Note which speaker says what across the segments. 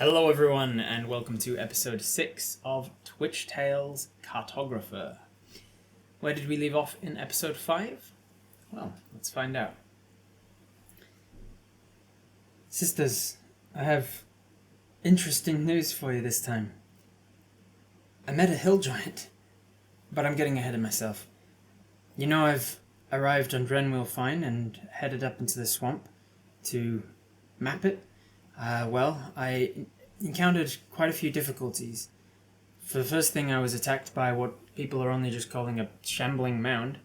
Speaker 1: Hello everyone and welcome to episode 6 of Twitch Tales Cartographer. Where did we leave off in episode 5? Well, let's find out. Sisters, I have interesting news for you this time. I met a hill giant, but I'm getting ahead of myself. You know, I've arrived on Drenwell Fine and headed up into the swamp to map it. I encountered quite a few difficulties. For the first thing, I was attacked by what people are only just calling a shambling mound.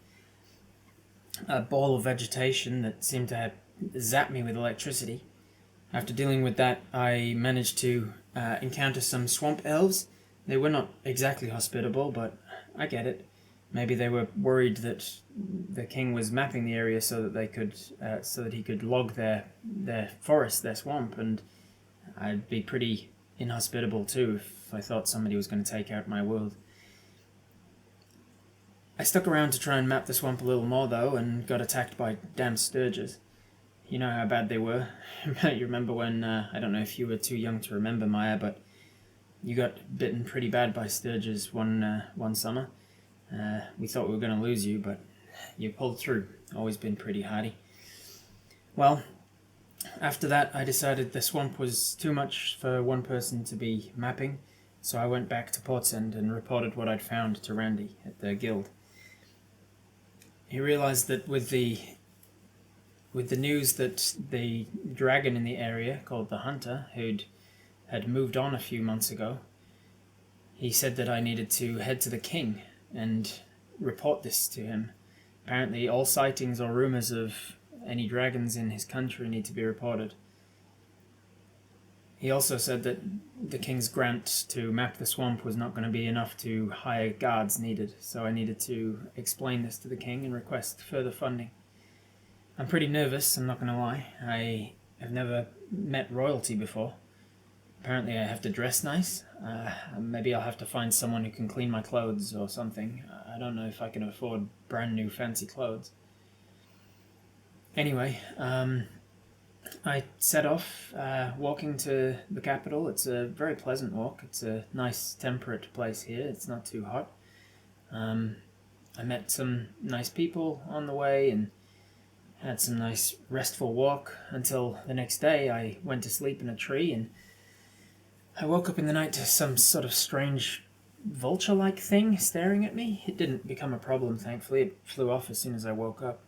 Speaker 1: A ball of vegetation that seemed to zap me with electricity. After dealing with that, I managed to encounter some swamp elves. They were not exactly hospitable, but I get it. Maybe they were worried that the king was mapping the area so that he could log their forest, their swamp, and I'd be pretty inhospitable too if I thought somebody was going to take out my world. I stuck around to try and map the swamp a little more though, and got attacked by damn sturges. You know how bad they were. You remember when, I don't know if you were too young to remember, Maya, but you got bitten pretty bad by sturges one summer. We thought we were going to lose you, but you pulled through. Always been pretty hardy. Well, after that I decided the swamp was too much for one person to be mapping, so I went back to Portsend and reported what I'd found to Randy at the guild. He realized that with the news that the dragon in the area, called the Hunter, had moved on a few months ago, he said that I needed to head to the king and report this to him. Apparently all sightings or rumors of any dragons in his country need to be reported. He also said that the king's grant to map the swamp was not going to be enough to hire guards needed, so I needed to explain this to the king and request further funding. I'm pretty nervous, I'm not going to lie. I have never met royalty before. Apparently I have to dress nice. Maybe I'll have to find someone who can clean my clothes or something. I don't know if I can afford brand new fancy clothes. Anyway, I set off walking to the capital. It's a very pleasant walk. It's a nice temperate place here. It's not too hot. I met some nice people on the way and had some nice restful walk until the next day. I went to sleep in a tree and I woke up in the night to some sort of strange vulture-like thing staring at me. It didn't become a problem, thankfully. It flew off as soon as I woke up.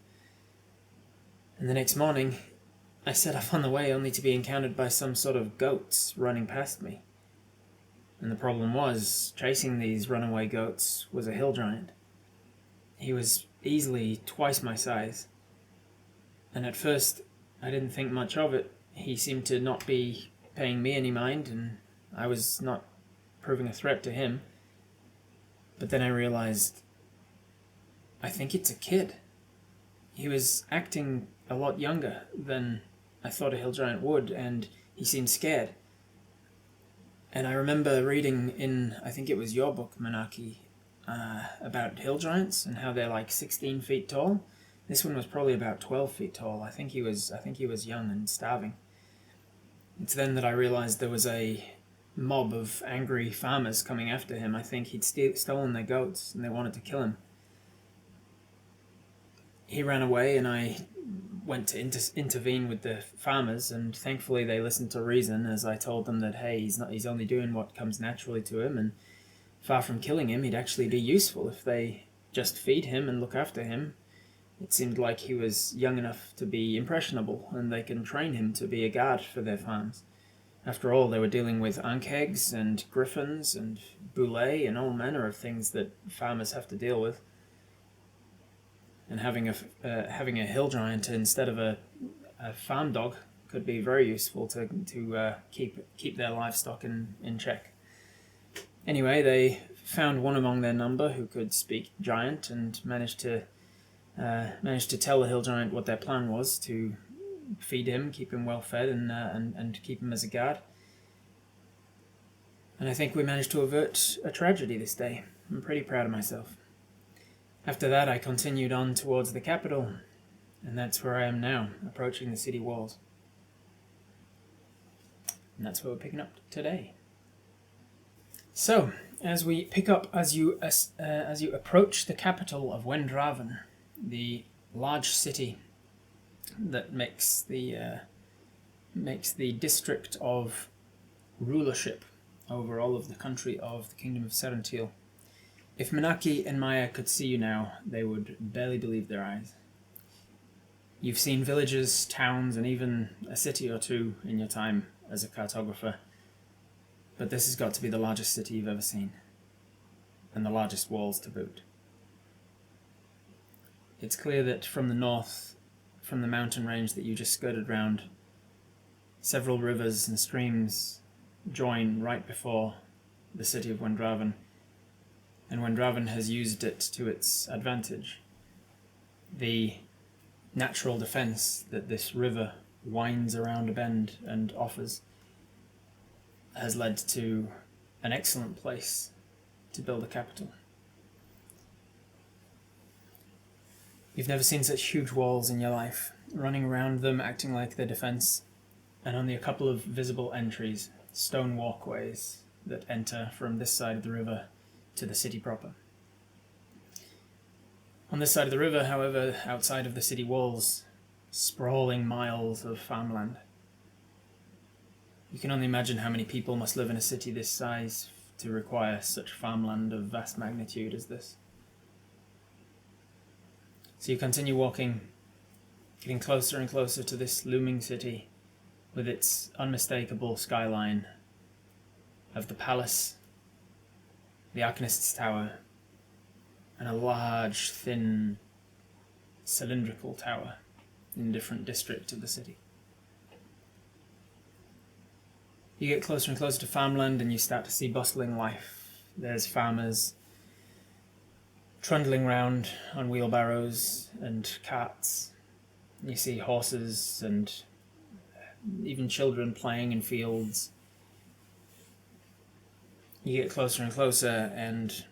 Speaker 1: And the next morning, I set off on the way only to be encountered by some sort of goats running past me. And the problem was, chasing these runaway goats was a hill giant. He was easily twice my size. And at first, I didn't think much of it. He seemed to not be paying me any mind, and I was not proving a threat to him. But then I realized, I think it's a kid. He was acting a lot younger than I thought a hill giant would, and he seemed scared. And I remember reading in, I think it was your book, Monarchy, about hill giants and how they're like 16 feet tall. This one was probably about 12 feet tall. I think he was young and starving. It's then that I realized there was a mob of angry farmers coming after him. I think he'd stolen their goats and they wanted to kill him. He ran away and I went to intervene with the farmers, and thankfully they listened to reason as I told them that, hey, he's only doing what comes naturally to him, and far from killing him, he'd actually be useful if they just feed him and look after him. It seemed like he was young enough to be impressionable, and they can train him to be a guard for their farms. After all, they were dealing with ankegs and griffins and boulet and all manner of things that farmers have to deal with. And having a hill giant instead of a farm dog could be very useful to keep their livestock in check. Anyway, they found one among their number who could speak giant and managed to tell the hill giant what their plan was: to feed him, keep him well fed, and keep him as a guard. And I think we managed to avert a tragedy this day. I'm pretty proud of myself. After that, I continued on towards the capital, and that's where I am now, approaching the city walls. And that's where we're picking up today. So, as you approach the capital of Wendraven, the large city that makes the district of rulership over all of the country of the Kingdom of Serentil. If Minaki and Maya could see you now, they would barely believe their eyes. You've seen villages, towns, and even a city or two in your time as a cartographer, but this has got to be the largest city you've ever seen, and the largest walls to boot. It's clear that from the north, from the mountain range that you just skirted round, several rivers and streams join right before the city of Wendraven, and Wendraven has used it to its advantage. The natural defence that this river winds around a bend and offers has led to an excellent place to build a capital. You've never seen such huge walls in your life, running around them, acting like their defence, and only a couple of visible entries, stone walkways that enter from this side of the river to the city proper. On this side of the river, however, outside of the city walls, sprawling miles of farmland. You can only imagine how many people must live in a city this size to require such farmland of vast magnitude as this. So you continue walking, getting closer and closer to this looming city with its unmistakable skyline of the palace, the Arcanist's tower, and a large, thin, cylindrical tower in a different district of the city. You get closer and closer to farmland and you start to see bustling life. There's farmers trundling round on wheelbarrows and carts. You see horses and even children playing in fields. You get closer and closer and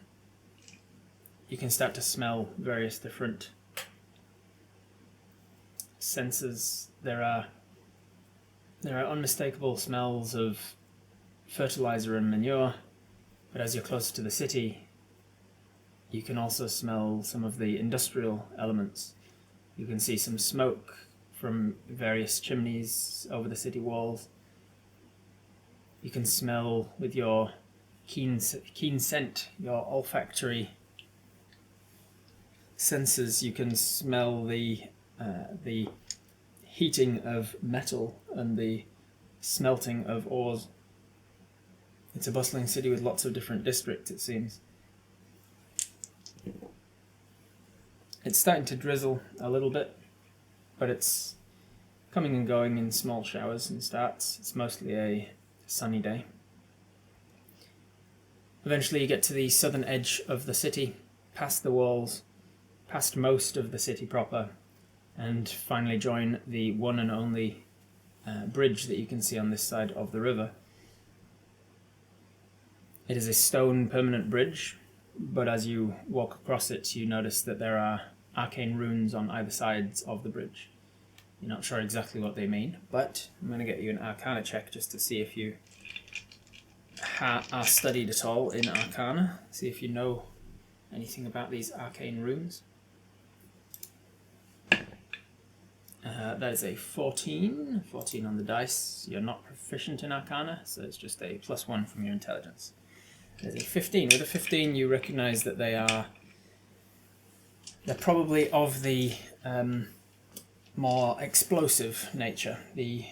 Speaker 1: you can start to smell various different senses. There are unmistakable smells of fertilizer and manure, but as you're closer to the city, you can also smell some of the industrial elements. You can see some smoke from various chimneys over the city walls. You can smell with your keen scent, your olfactory senses. You can smell the heating of metal and the smelting of ores. It's a bustling city with lots of different districts, it seems. It's starting to drizzle a little bit, but it's coming and going in small showers and starts. It's mostly a sunny day. Eventually you get to the southern edge of the city, past the walls, past most of the city proper, and finally join the one and only bridge that you can see on this side of the river. It is a stone permanent bridge, but as you walk across it, you notice that there are arcane runes on either sides of the bridge. You're not sure exactly what they mean, but I'm going to get you an Arcana check just to see if you are studied at all in Arcana, see if you know anything about these arcane runes. That is a 14 on the dice. You're not proficient in Arcana, so it's just a +1 from your intelligence. There's a 15. With a 15, you recognise that they're probably of the more explosive nature, the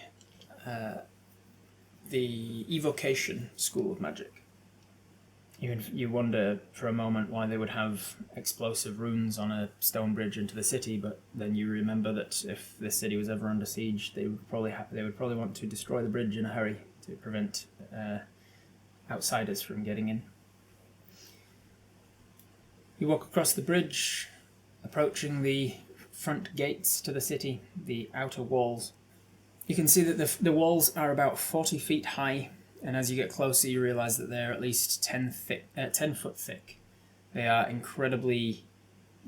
Speaker 1: evocation school of magic. You wonder for a moment why they would have explosive runes on a stone bridge into the city, but then you remember that if the city was ever under siege, they would probably want to destroy the bridge in a hurry to prevent outsiders from getting in. You walk across the bridge, approaching the front gates to the city, the outer walls. You can see that the walls are about 40 feet high, and as you get closer you realise that they're at least 10 foot thick. They are incredibly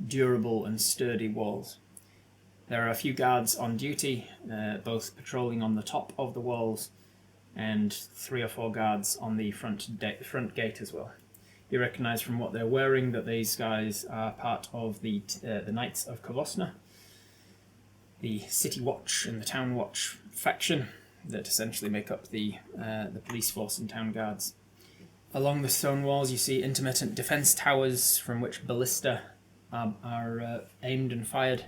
Speaker 1: durable and sturdy walls. There are a few guards on duty, both patrolling on the top of the walls and 3 or 4 guards on the front gate as well. You recognise from what they're wearing that these guys are part of the Knights of Kovosna, the City Watch and the Town Watch faction that essentially make up the police force and town guards. Along the stone walls you see intermittent defence towers from which ballista are aimed and fired,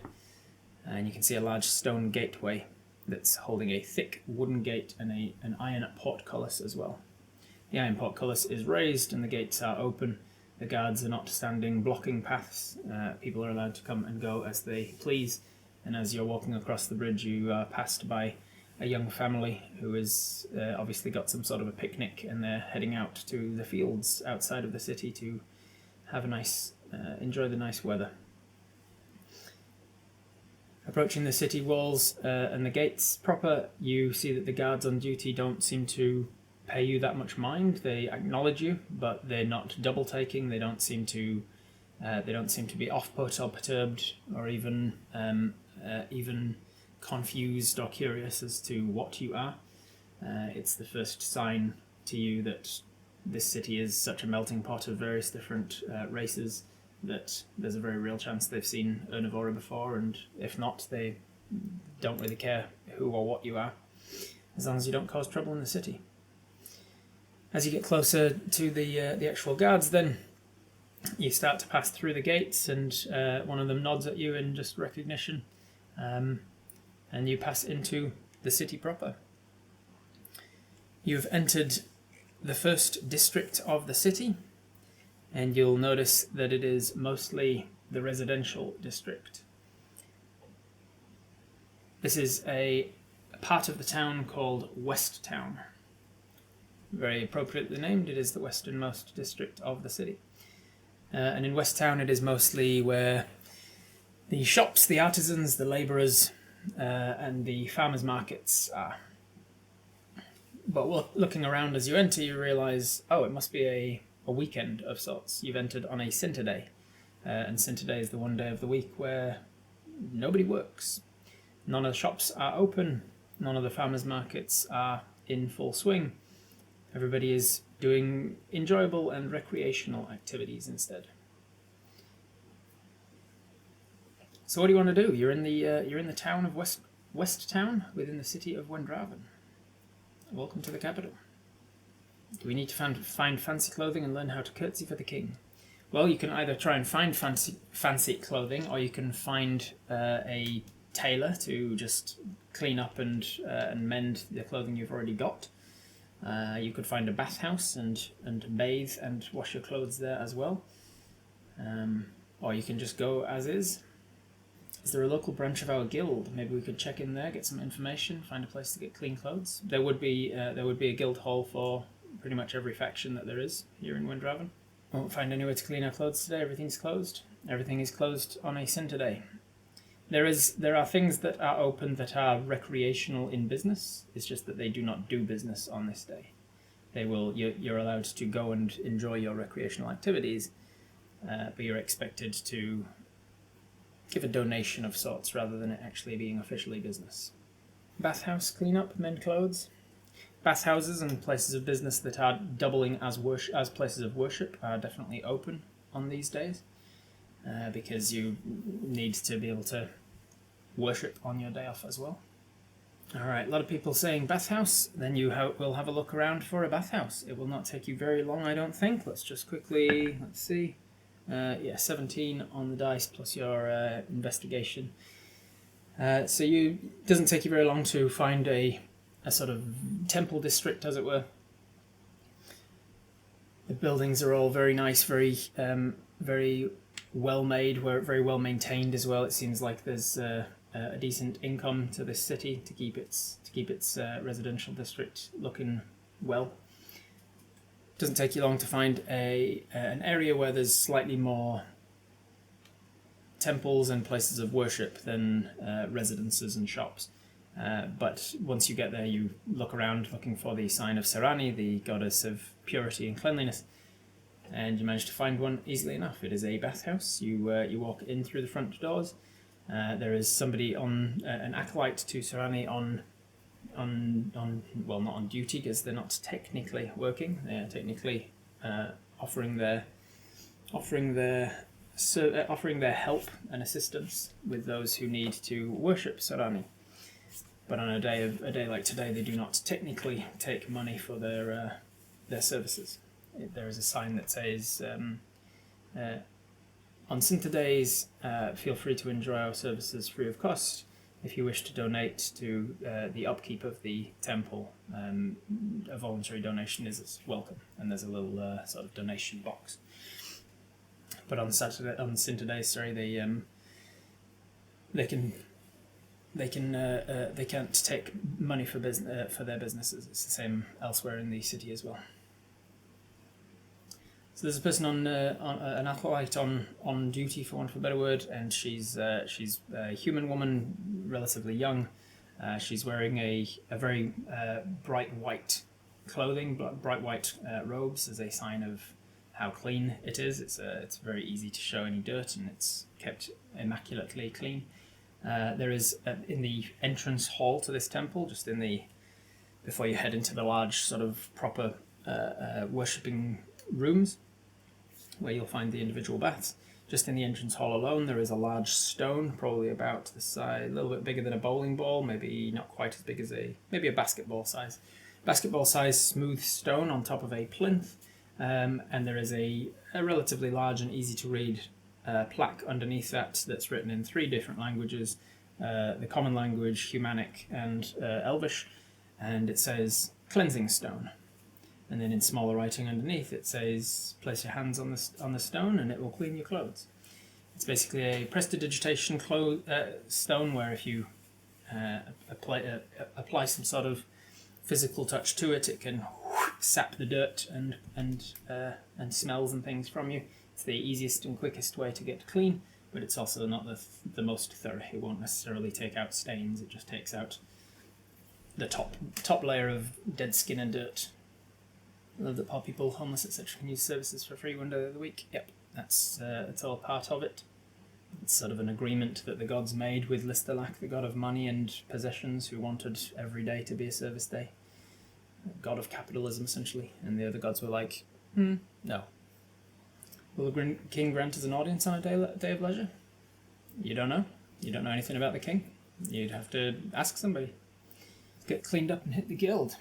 Speaker 1: and you can see a large stone gateway that's holding a thick wooden gate and an iron portcullis as well. The iron portcullis is raised and the gates are open. The guards are not standing blocking paths. People are allowed to come and go as they please, and as you're walking across the bridge you are passed by a young family who has obviously got some sort of a picnic, and they're heading out to the fields outside of the city to have a nice, enjoy the nice weather. Approaching the city walls and the gates proper, you see that the guards on duty don't seem to pay you that much mind. They acknowledge you, but they're not double taking. They don't seem to be off put or perturbed or even confused or curious as to what you are. It's the first sign to you that this city is such a melting pot of various different races that there's a very real chance they've seen Ernivora before, and if not, they don't really care who or what you are, as long as you don't cause trouble in the city. As you get closer to the actual guards, then you start to pass through the gates, and one of them nods at you in just recognition, and you pass into the city proper. You've entered the first district of the city, and you'll notice that it is mostly the residential district. This is a part of the town called West Town. Very appropriately named, it is the westernmost district of the city. And in West Town it is mostly where the shops, the artisans, the labourers, and the farmers' markets are. But looking around as you enter, you realise, oh, it must be a weekend of sorts. You've entered on a Cinta Day, and Cinta Day is the one day of the week where nobody works. None of the shops are open, none of the farmers' markets are in full swing. Everybody is doing enjoyable and recreational activities instead. So what do you want to do? You're in the town of West Town within the city of Wendraven. Welcome to the capital. Do we need to find fancy clothing and learn how to curtsy for the king? Well, you can either try and find fancy clothing, or you can find a tailor to just clean up and mend the clothing you've already got. You could find a bathhouse and bathe and wash your clothes there as well. Or you can just go as is. Is there a local branch of our guild? Maybe we could check in there, get some information, find a place to get clean clothes. There would be a guild hall for pretty much every faction that there is here in Wendraven. Won't find anywhere to clean our clothes today. Everything's closed. Everything is closed on a Cinta Day. There are things that are open that are recreational in business. It's just that they do not do business on this day. You're allowed to go and enjoy your recreational activities, but you're expected to give a donation of sorts rather than it actually being officially business. Bathhouse cleanup, mend clothes. Bathhouses and places of business that are doubling as places of worship are definitely open on these days, because you need to be able to worship on your day off as well. Alright, a lot of people saying bathhouse, then you will have a look around for a bathhouse. It will not take you very long, I don't think. Let's just quickly, let's see. 17 on the dice plus your investigation. So it doesn't take you very long to find a sort of temple district, as it were. The buildings are all very nice, very well made, very well maintained as well. It seems like there's a decent income to this city to keep its residential district looking well. Doesn't take you long to find an area where there's slightly more temples and places of worship than residences and shops. But once you get there, you look around looking for the sign of Serani, the goddess of purity and cleanliness, and you manage to find one easily enough. It is a bathhouse. You walk in through the front doors. There is somebody an acolyte to Serani on well, not on duty because they're not technically working. They are technically offering their help and assistance with those who need to worship Sarani. But on a day like today, they do not technically take money for their services. There is a sign that says, on Sinta days, feel free to enjoy our services free of cost. If you wish to donate to the upkeep of the temple, a voluntary donation is welcome, and there's a little sort of donation box. But on Sinta days, they can't take money for their businesses. It's the same elsewhere in the city as well. So there's a person on an acolyte on duty, for want of a better word, and she's a human woman, relatively young. She's wearing a very bright white clothing, bright white robes as a sign of how clean it is. It's very easy to show any dirt, and it's kept immaculately clean. There is in the entrance hall to this temple, just before you head into the large sort of proper worshipping rooms, where you'll find the individual baths. Just in the entrance hall alone, there is a large stone, probably about the size, a little bit bigger than a bowling ball, maybe not quite as big as maybe a basketball size smooth stone on top of a plinth, and there is a relatively large and easy to read plaque underneath that's written in 3 different languages, the common language, Humanic, and Elvish, and it says cleansing stone. And then in smaller writing underneath it says, place your hands on the stone and it will clean your clothes. It's basically a prestidigitation stone where if you apply some sort of physical touch to it, it can sap the dirt and smells and things from you. It's the easiest and quickest way to get clean, but it's also not the most thorough. It won't necessarily take out stains, it just takes out the top layer of dead skin and dirt. I love that poor people, homeless, etc. can use services for free 1 day of the week. Yep, that's all part of it. It's sort of an agreement that the gods made with Listalak, the god of money and possessions, who wanted every day to be a service day. God of capitalism, essentially. And the other gods were like, no. Will the king grant us an audience on a day of leisure? You don't know. You don't know anything about the king. You'd have to ask somebody. Get cleaned up and hit the guild.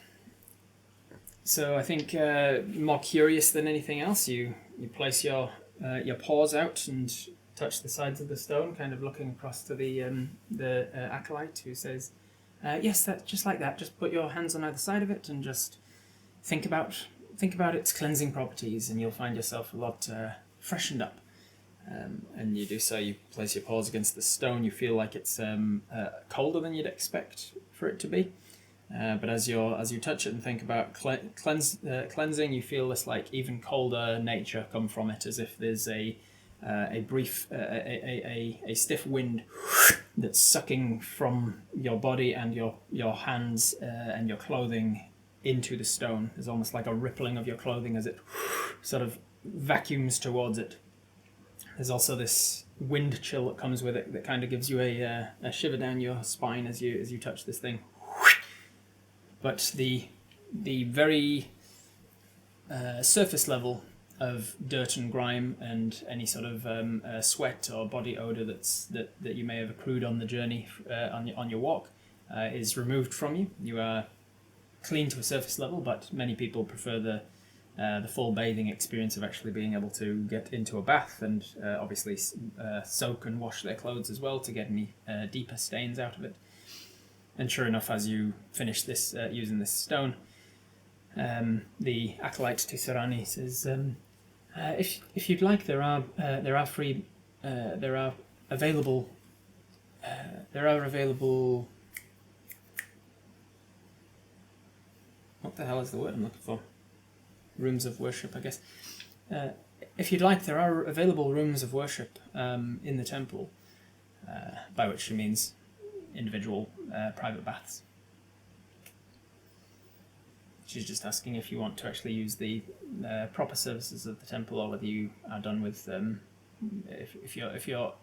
Speaker 1: So I think more curious than anything else, you place your paws out and touch the sides of the stone, kind of looking across to the acolyte, who says, "Yes, that's just like that. Just put your hands on either side of it and just think about its cleansing properties, and you'll find yourself a lot freshened up." And you do so. You place your paws against the stone. You feel like it's colder than you'd expect for it to be. But as you touch it and think about cleansing, you feel this like even colder nature come from it, as if there's a stiff wind that's sucking from your body and your hands and your clothing into the stone. There's almost like a rippling of your clothing as it sort of vacuums towards it. There's also this wind chill that comes with it that kind of gives you a shiver down your spine as you touch this thing. But the very surface level of dirt and grime and any sort of sweat or body odor that you may have accrued on the journey on your walk is removed from you. You are clean to a surface level, but many people prefer the full bathing experience of actually being able to get into a bath and obviously soak and wash their clothes as well to get any deeper stains out of it. And sure enough, as you finish this using this stone, the acolyte to Sarani says, "If you'd like, there are available. What the hell is the word I'm looking for? Rooms of worship, I guess. If you'd like, there are available rooms of worship in the temple," by which she means individual private baths. She's just asking if you want to actually use the proper services of the temple, or whether you are done with if you're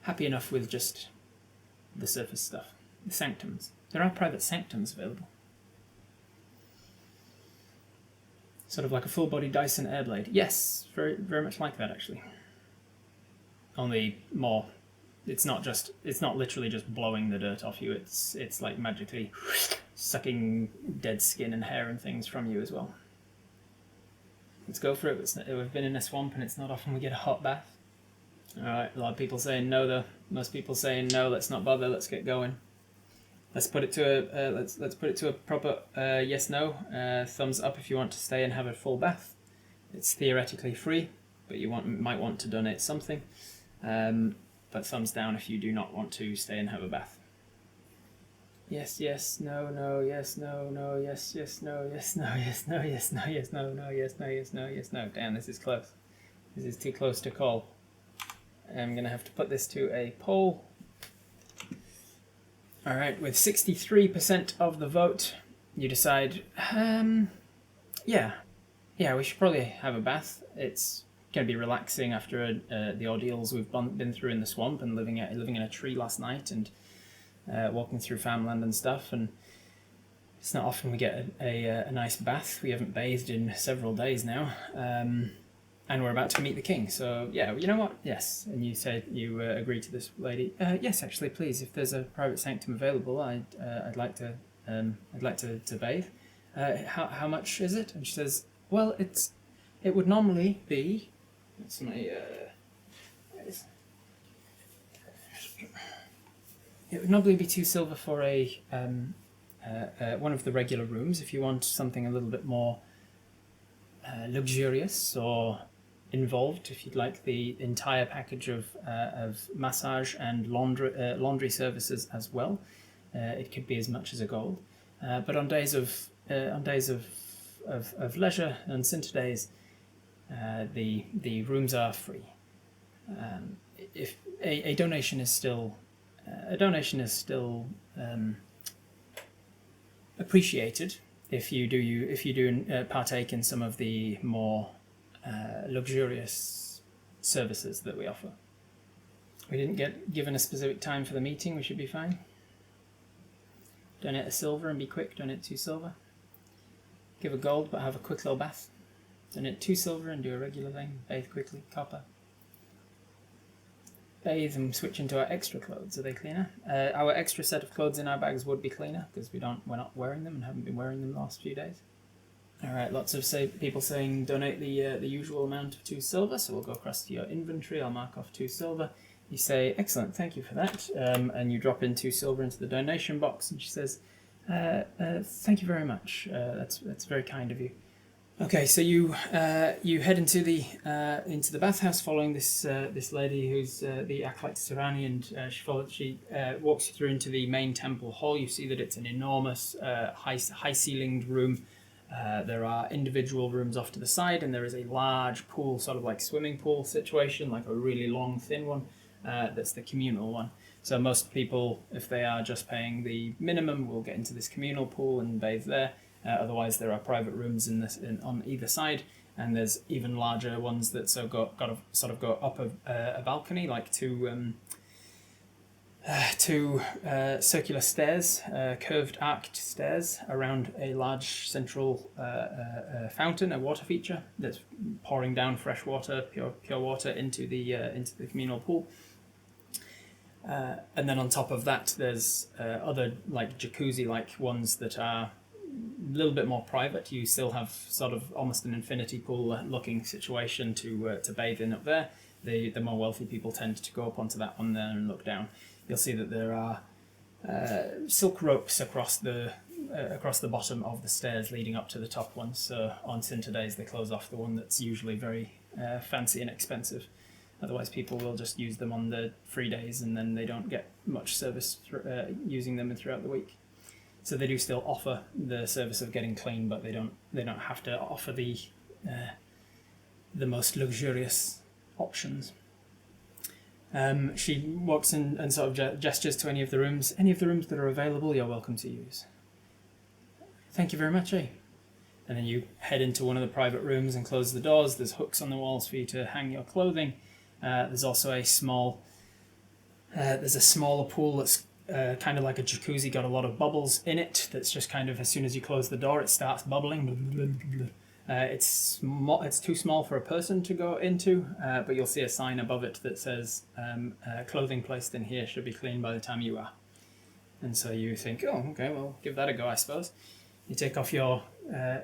Speaker 1: happy enough with just the surface stuff. The sanctums. There are private sanctums available. Sort of like a full-body Dyson Airblade. Yes, very, very much like that, actually. Only more. It's not literally just blowing the dirt off you. It's like magically sucking dead skin and hair and things from you as well. Let's go for it. We've been in a swamp and it's not often we get a hot bath. Alright, a lot of people saying no though. Most people saying no, let's not bother, let's get going. Let's put it to a proper yes no. Thumbs up if you want to stay and have a full bath. It's theoretically free, but you might want to donate something. But thumbs down if you do not want to stay and have a bath. Yes, yes, no, no, yes, no, no, yes, yes, no, yes, no, yes, no, yes, no, yes, no, no, yes, no, yes, no, yes, no. Damn, this is close. This is too close to call. I'm going to have to put this to a poll. Alright, with 63% of the vote, you decide, yeah, we should probably have a bath. It's going to be relaxing after the ordeals we've been through in the swamp and living in a tree last night and walking through farmland and stuff. And it's not often we get a nice bath. We haven't bathed in several days now. And we're about to meet the king, so yeah, you know what? Yes. And you said you agree to this, lady. Yes, actually, please. If there's a private sanctum available, I'd like to bathe. How much is it? And she says, well, it would normally be. That's my. It would normally be 2 silver for a one of the regular rooms. If you want something a little bit more luxurious or involved, if you'd like the entire package of massage and laundry services as well, it could be as much as a gold. But on days of leisure and cinta days, the rooms are free. If a donation is still appreciated. If you do partake in some of the more luxurious services that we offer. We didn't get given a specific time for the meeting, we should be fine. Donate a silver and be quick, donate 2 silver. Give a gold but have a quick little bath. Donate 2 silver and do a regular thing, bathe quickly, copper. Bathe and switch into our extra clothes. Are they cleaner? Our extra set of clothes in our bags would be cleaner because we're not wearing them and haven't been wearing them the last few days. Alright, lots of people saying donate the usual amount of 2 silver, so we'll go across to your inventory. I'll mark off 2 silver. You say, excellent, thank you for that. And you drop in 2 silver into the donation box, and she says, thank you very much. That's very kind of you. Okay, so you head into the bathhouse following this lady who's the acolyte Sirani, and she walks you through into the main temple hall. You see that it's an enormous high-ceilinged room. There are individual rooms off to the side, and there is a large pool, sort of like swimming pool situation, like a really long, thin one. That's the communal one. So most people, if they are just paying the minimum, will get into this communal pool and bathe there. Otherwise, there are private rooms on either side, and there's even larger ones that go up a balcony, like two circular stairs, curved arched stairs around a large central fountain, a water feature that's pouring down fresh water, pure water into the communal pool. And then on top of that, there's other like jacuzzi-like ones that are a little bit more private. You still have sort of almost an infinity pool looking situation to bathe in up there. The more wealthy people tend to go up onto that one there and look down. You'll see that there are silk ropes across the bottom of the stairs leading up to the top one. So on Cinta days they close off the one that's usually very fancy and expensive. Otherwise people will just use them on the free days, and then they don't get much service using them throughout the week. So they do still offer the service of getting clean, but they don't have to offer the most luxurious options. She walks in and sort of gestures to any of the rooms. Any of the rooms that are available, you're welcome to use. Thank you very much, eh? And then you head into one of the private rooms and close the doors. There's hooks on the walls for you to hang your clothing. There's also a smaller pool that's kind of like a jacuzzi, got a lot of bubbles in it. That's just kind of, as soon as you close the door, it starts bubbling. It's too small for a person to go into, but you'll see a sign above it that says clothing placed in here should be clean by the time you are. And so you think, oh, okay, well, give that a go, I suppose. You take off your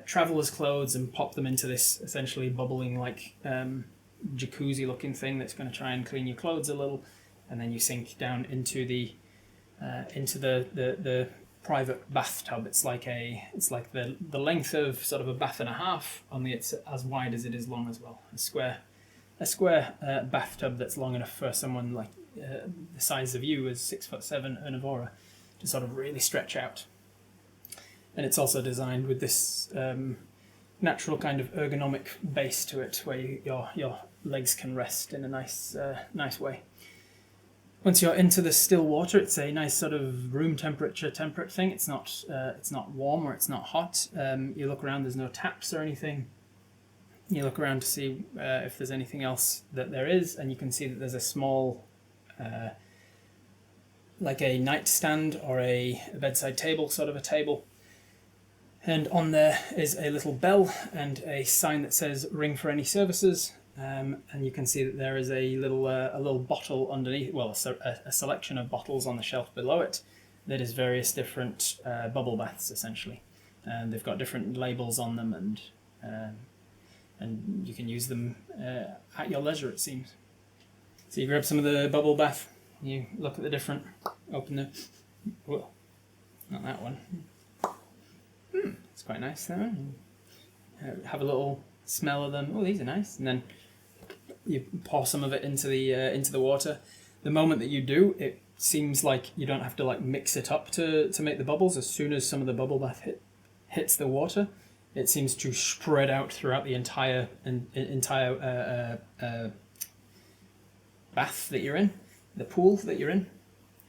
Speaker 1: traveler's clothes and pop them into this essentially bubbling like jacuzzi looking thing that's going to try and clean your clothes a little, and then you sink down into the private bathtub. It's like the length of sort of a bath and a half, only it's as wide as it is long as well. A square bathtub that's long enough for someone like the size of you as 6'7" Univora to sort of really stretch out. And it's also designed with this natural kind of ergonomic base to it, where your legs can rest in a nice way. Once you're into the still water, it's a nice sort of room temperature temperate thing. It's not warm or it's not hot. You look around, there's no taps or anything. You look around to see if there's anything else that there is, and you can see that there's a small, like a nightstand or a bedside table, sort of a table. And on there is a little bell and a sign that says "Ring for any services." And you can see that there is a little bottle underneath, well, a selection of bottles on the shelf below it that is various different bubble baths, essentially. And they've got different labels on them, and you can use them at your leisure, it seems. So you grab some of the bubble bath, you look at the different, open the, whoa, not that one. It's quite nice, though. Have a little smell of them. Oh, these are nice. And then you pour some of it into the water. The moment that you do, it seems like you don't have to like mix it up to make the bubbles. As soon as some of the bubble bath hits the water, it seems to spread out throughout the entire bath that you're in, the pool that you're in,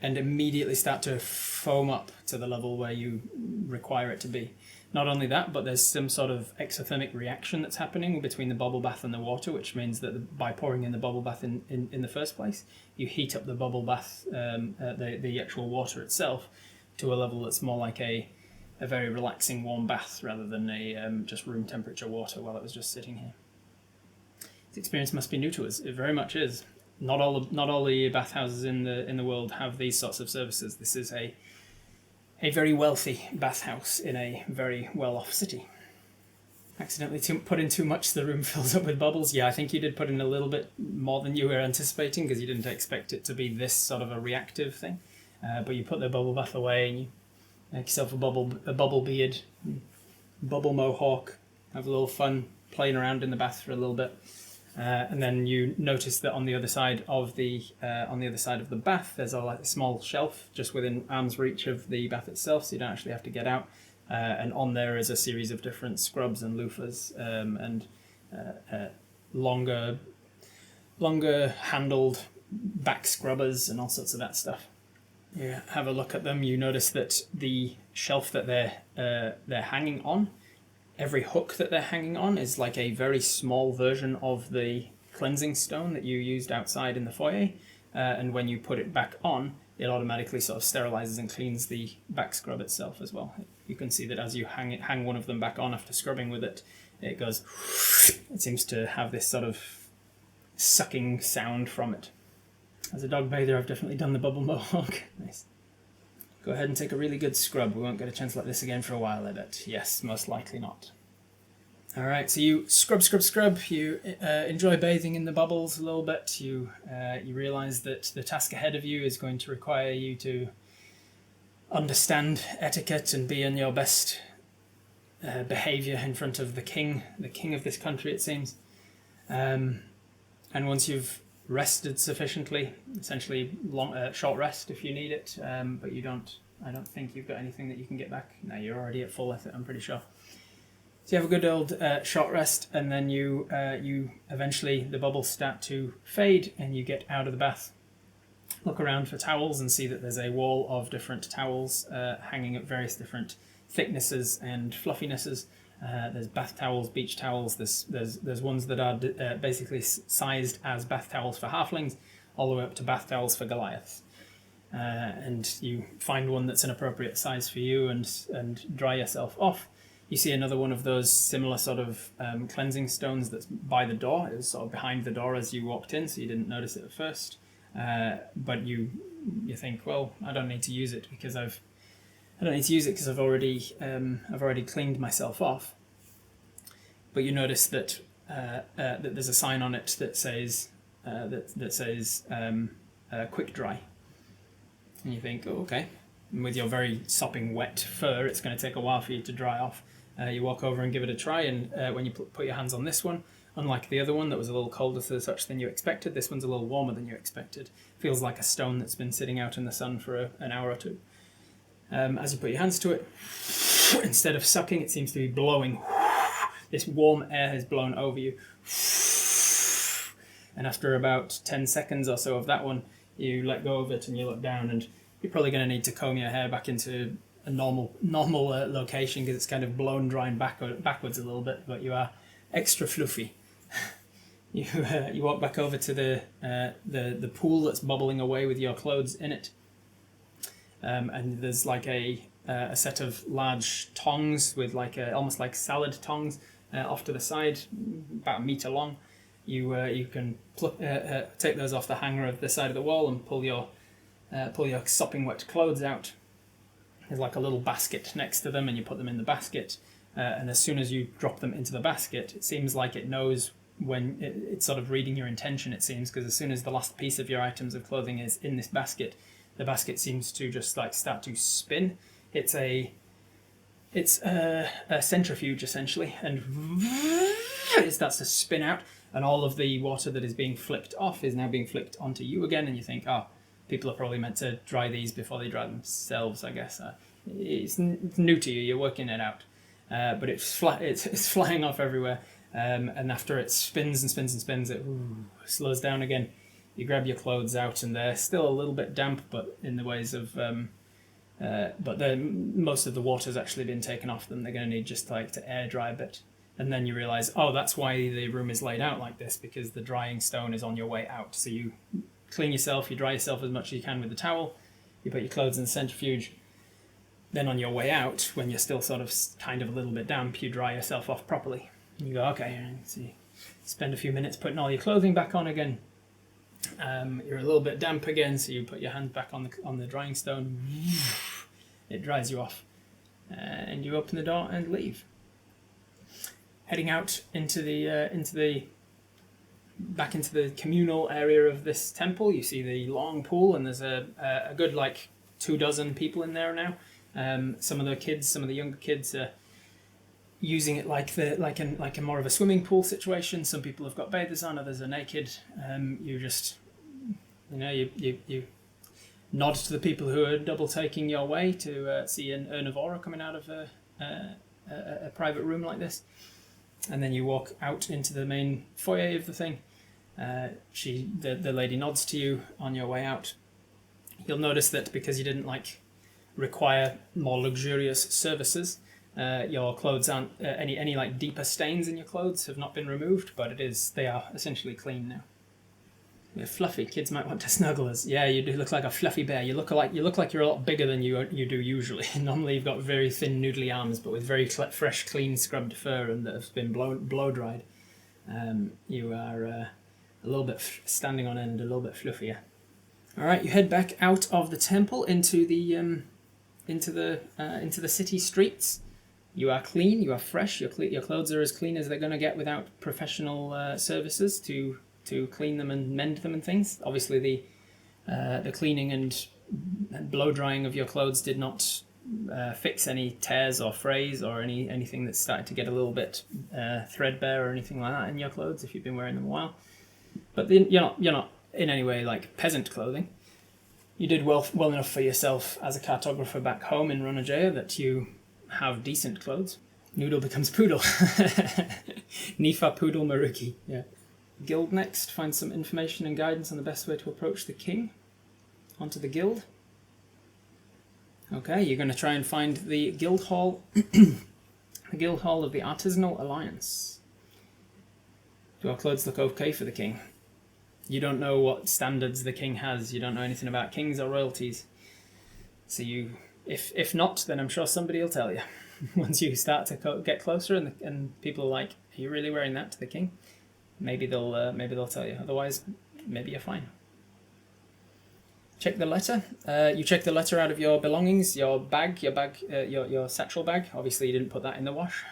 Speaker 1: and immediately start to foam up to the level where you require it to be. Not only that, but there's some sort of exothermic reaction that's happening between the bubble bath and the water, which means that by pouring in the bubble bath in the first place, you heat up the bubble bath, the actual water itself, to a level that's more like a very relaxing warm bath rather than a just room temperature water while it was just sitting here. This experience must be new to us. It very much is. Not all the bathhouses in the world have these sorts of services. This is a very wealthy bathhouse in a very well-off city. Accidentally put in too much, the room fills up with bubbles. Yeah, I think you did put in a little bit more than you were anticipating, because you didn't expect it to be this sort of a reactive thing. But you put the bubble bath away and you make yourself a bubble beard, bubble mohawk, have a little fun playing around in the bath for a little bit. And then you notice that on the other side of the bath, there's a small shelf just within arm's reach of the bath itself, so you don't actually have to get out. And on there is a series of different scrubs and loofahs and longer handled back scrubbers and all sorts of that stuff. You have a look at them. You notice that the shelf that they're hanging on, every hook that they're hanging on is like a very small version of the cleansing stone that you used outside in the foyer. And when you put it back on, it automatically sort of sterilizes and cleans the back scrub itself as well. You can see that as you hang one of them back on after scrubbing with it, it goes, it seems to have this sort of sucking sound from it. As a dog bather, I've definitely done the bubble mohawk. Nice. Go ahead and take a really good scrub. We won't get a chance like this again for a while, I bet. Yes, most likely not. Alright, so you scrub. You enjoy bathing in the bubbles a little bit. You realise that the task ahead of you is going to require you to understand etiquette and be in your best behaviour in front of the king of this country, it seems. And once you've rested sufficiently, essentially short rest if you need it, but I don't think you've got anything that you can get back. No, you're already at full effort, I'm pretty sure. So you have a good old short rest, and then you eventually, the bubbles start to fade and you get out of the bath. Look around for towels and see that there's a wall of different towels hanging at various different thicknesses and fluffinesses. There's bath towels, beach towels. There's ones that are basically sized as bath towels for halflings, all the way up to bath towels for Goliaths. and you find one that's an appropriate size for you and dry yourself off. You see another one of those similar sort of cleansing stones that's by the door. It was sort of behind the door as you walked in, so you didn't notice it at first. But you think, well, I don't need to use it because I've already cleaned myself off. But you notice that that there's a sign on it that says quick dry, and you think, oh, okay. And with your very sopping wet fur, it's going to take a while for you to dry off. You walk over and give it a try, and when you put your hands on this one, unlike the other one that was a little colder to the touch than you expected, this one's a little warmer than you expected. Feels like a stone that's been sitting out in the sun for an hour or two. As you put your hands to it, instead of sucking, it seems to be blowing. This warm air has blown over you. And after about 10 seconds or so of that one, you let go of it and you look down, and you're probably going to need to comb your hair back into a normal location because it's kind of blown drying backwards a little bit, but you are extra fluffy. You walk back over to the pool that's bubbling away with your clothes in it, and there's like a set of large tongs with almost like salad tongs off to the side, about a meter long. You can take those off the hanger of the side of the wall and pull your sopping wet clothes out. There's like a little basket next to them, and you put them in the basket. And as soon as you drop them into the basket, it seems like it knows when it's sort of reading your intention. It seems, because as soon as the last piece of your items of clothing is in this basket, the basket seems to just like start to spin. It's a centrifuge essentially, and it starts to spin out, and all of the water that is being flicked off is now being flicked onto you again, and you think, oh, people are probably meant to dry these before they dry themselves, I guess. It's new to you, you're working it out. But it's flying off everywhere, and after it spins and spins and spins, it slows down again. You grab your clothes out, and they're still a little bit damp, but in the ways of... but most of the water's actually been taken off them. They're going to need just like to air dry a bit. And then you realise, oh, that's why the room is laid out like this, because the drying stone is on your way out. So you clean yourself, you dry yourself as much as you can with the towel, you put your clothes in the centrifuge. Then on your way out, when you're still sort of kind of a little bit damp, you dry yourself off properly. And you go, okay, so you spend a few minutes putting all your clothing back on again. You're a little bit damp again, so you put your hand back on the drying stone. It dries you off, and you open the door and leave. Heading out into the communal area of this temple, you see the long pool, and there's a good like 24 people in there now. Some of the younger kids are using it like a more of a swimming pool situation. Some people have got bathers on, others are naked. You just, you nod to the people who are double taking your way to see an urn of aura coming out of a private room like this, and then you walk out into the main foyer of the thing. The lady nods to you on your way out. You'll notice that because you didn't require more luxurious services, your clothes aren't any like deeper stains in your clothes have not been removed, but they are essentially clean now. You're fluffy. Kids might want to snuggle us. Yeah, you do look like a fluffy bear. You look like you're a lot bigger than you do usually. Normally you've got very thin, noodly arms, but with very fresh, clean, scrubbed fur and that have been blow dried. You are a little bit standing on end, a little bit fluffier. All right, you head back out of the temple into the city streets. You are clean. You are fresh. Your clothes are as clean as they're going to get without professional services to clean them and mend them and things. Obviously, the cleaning and blow drying of your clothes did not fix any tears or frays or anything that started to get a little bit threadbare or anything like that in your clothes if you've been wearing them a while. But then you're not in any way like peasant clothing. You did well enough for yourself as a cartographer back home in Ronajaya that you have decent clothes. Noodle becomes Poodle. Niwha Poodle Moruki. Yeah. Guild next. Find some information and guidance on the best way to approach the king. Onto the guild. Okay, you're going to try and find the guild hall. The guild hall of the Artisanal Alliance. Do our clothes look okay for the king? you don't know what standards the king has. You don't know anything about kings or royalties. So if not, then I'm sure somebody will tell you. Once you start to get closer, and people are like, "Are you really wearing that to the king?" Maybe they'll tell you. Otherwise, maybe you're fine. Check the letter. You check the letter out of your belongings, your satchel bag. Obviously, you didn't put that in the wash.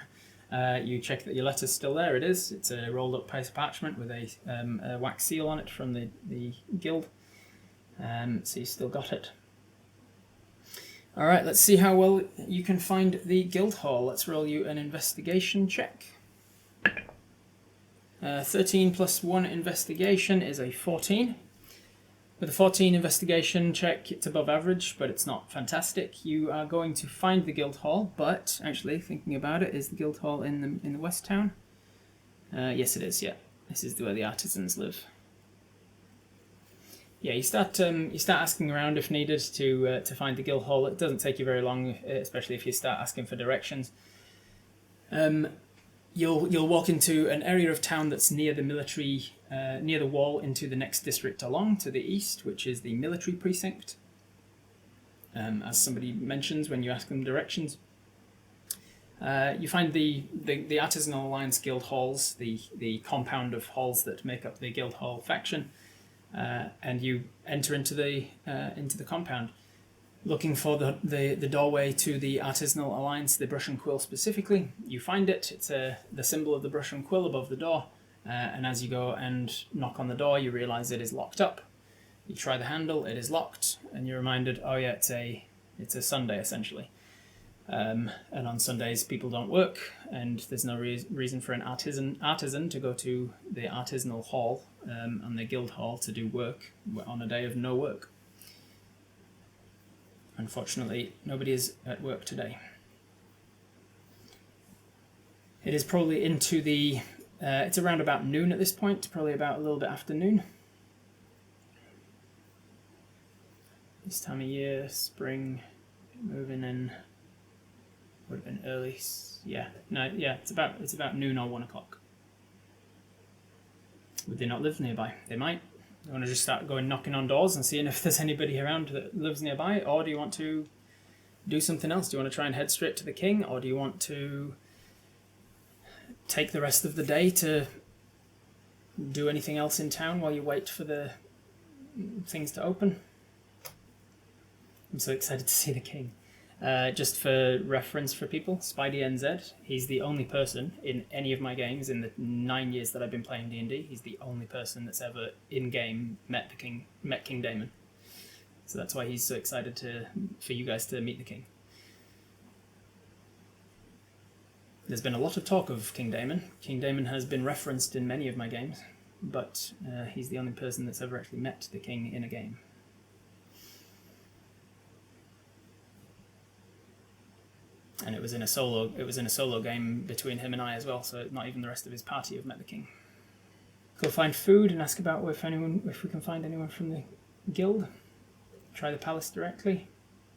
Speaker 1: You check that your letter's still there. It is. It's a rolled up piece of parchment with a wax seal on it from the guild. So you still got it. All right, let's see how well you can find the guild hall. Let's roll you an investigation check. 13 plus 1 investigation is a 14. With a 14 investigation check, it's above average, but it's not fantastic. You are going to find the guild hall, but actually, thinking about it, is the guild hall in the west town? Yes, it is. Yeah, this is where the artisans live. Yeah, you start asking around if needed to find the guild hall. It doesn't take you very long, especially if you start asking for directions. You'll walk into an area of town that's near the military, near the wall into the next district along to the east, which is the military precinct. As somebody mentions when you ask them directions. You find the Artisanal Alliance Guild halls, the compound of halls that make up the guild hall faction. And you enter into the compound, looking for the doorway to the Artisanal Alliance, the brush and quill specifically. You find it. It's the symbol of the brush and quill above the door. And as you go and knock on the door, you realise it is locked up. You try the handle, it is locked, and you're reminded, oh yeah, it's a Sunday essentially. And on Sundays people don't work, and there's no reason for an artisan to go to the artisanal hall and the guild hall to do work on a day of no work. Unfortunately, nobody is at work today. It is probably into the... it's around about noon at this point, probably about a little bit after noon. This time of year, spring, moving in... Would have been early, it's about noon or 1 o'clock. Would they not live nearby? They might. You want to just start going knocking on doors and seeing if there's anybody around that lives nearby, or do you want to do something else? Do you want to try and head straight to the king, or do you want to take the rest of the day to do anything else in town while you wait for the things to open? I'm so excited to see the king. Just for reference for people, Spidey NZ, he's the only person in any of my games in the 9 years that I've been playing D&D, he's the only person that's ever in-game met King Daemon. So that's why he's so excited for you guys to meet the king. There's been a lot of talk of King Daemon. King Daemon has been referenced in many of my games, but he's the only person that's ever actually met the king in a game. And it was in a solo game between him and I as well, so not even the rest of his party have met the king. Go find food and ask about if we can find anyone from the guild. Try the palace directly.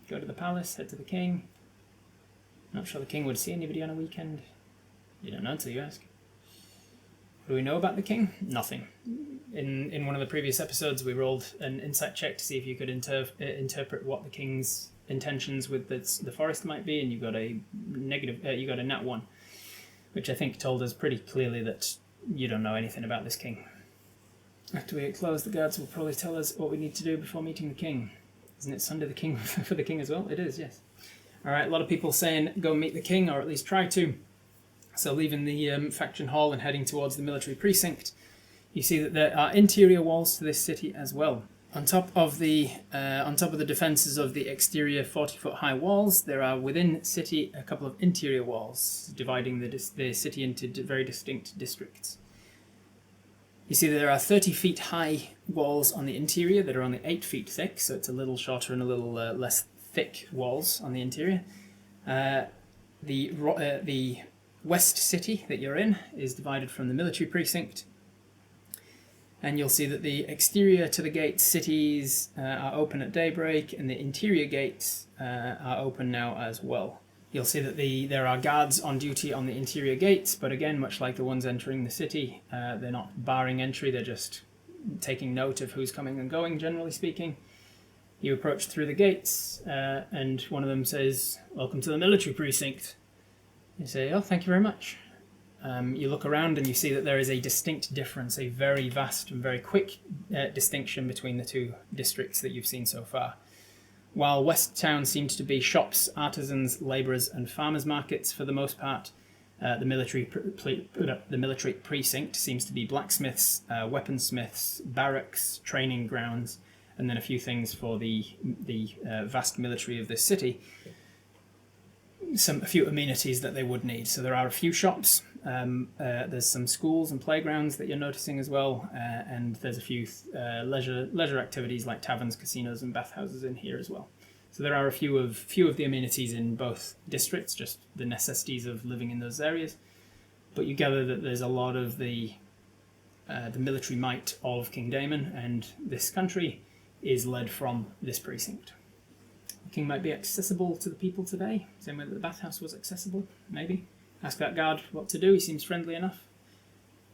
Speaker 1: Go to the palace, head to the king. Not sure the king would see anybody on a weekend. You don't know until you ask. What do we know about the king? Nothing. In one of the previous episodes, we rolled an insight check to see if you could interpret what the king's intentions with the forest might be, and you got a nat 1, which I think told us pretty clearly that you don't know anything about this king. After we get closed, the guards will probably tell us what we need to do before meeting the king. Isn't it Sunday the king for the king as well? It is, yes. Alright, a lot of people saying go meet the king, or at least try to. So leaving the faction hall and heading towards the military precinct, you see that there are interior walls to this city as well. On top of the defences of the exterior 40-foot high walls, there are within city a couple of interior walls, dividing the city into very distinct districts. You see that there are 30 feet high walls on the interior that are only 8 feet thick, so it's a little shorter and a little less thick walls on the interior. The west city that you're in is divided from the military precinct. And you'll see that the exterior to the gate cities are open at daybreak, and the interior gates are open now as well. You'll see that there are guards on duty on the interior gates, but again, much like the ones entering the city, they're not barring entry, they're just taking note of who's coming and going, generally speaking. You approach through the gates, and one of them says, "Welcome to the military precinct." You say, "Oh, thank you very much." You look around and you see that there is a distinct difference, a very vast and very quick distinction between the two districts that you've seen so far. While West Town seems to be shops, artisans, labourers and farmers markets for the most part, the military precinct seems to be blacksmiths, weaponsmiths, barracks, training grounds, and then a few things for the vast military of this city. A few amenities that they would need. So there are a few shops, there's some schools and playgrounds that you're noticing as well, and there's a few leisure activities like taverns, casinos and bathhouses in here as well. So there are a few of the amenities in both districts, just the necessities of living in those areas. But you gather that there's a lot of the military might of King Daemon, and this country is led from this precinct. The king might be accessible to the people today, same way that the bathhouse was accessible, maybe. Ask that guard what to do, he seems friendly enough.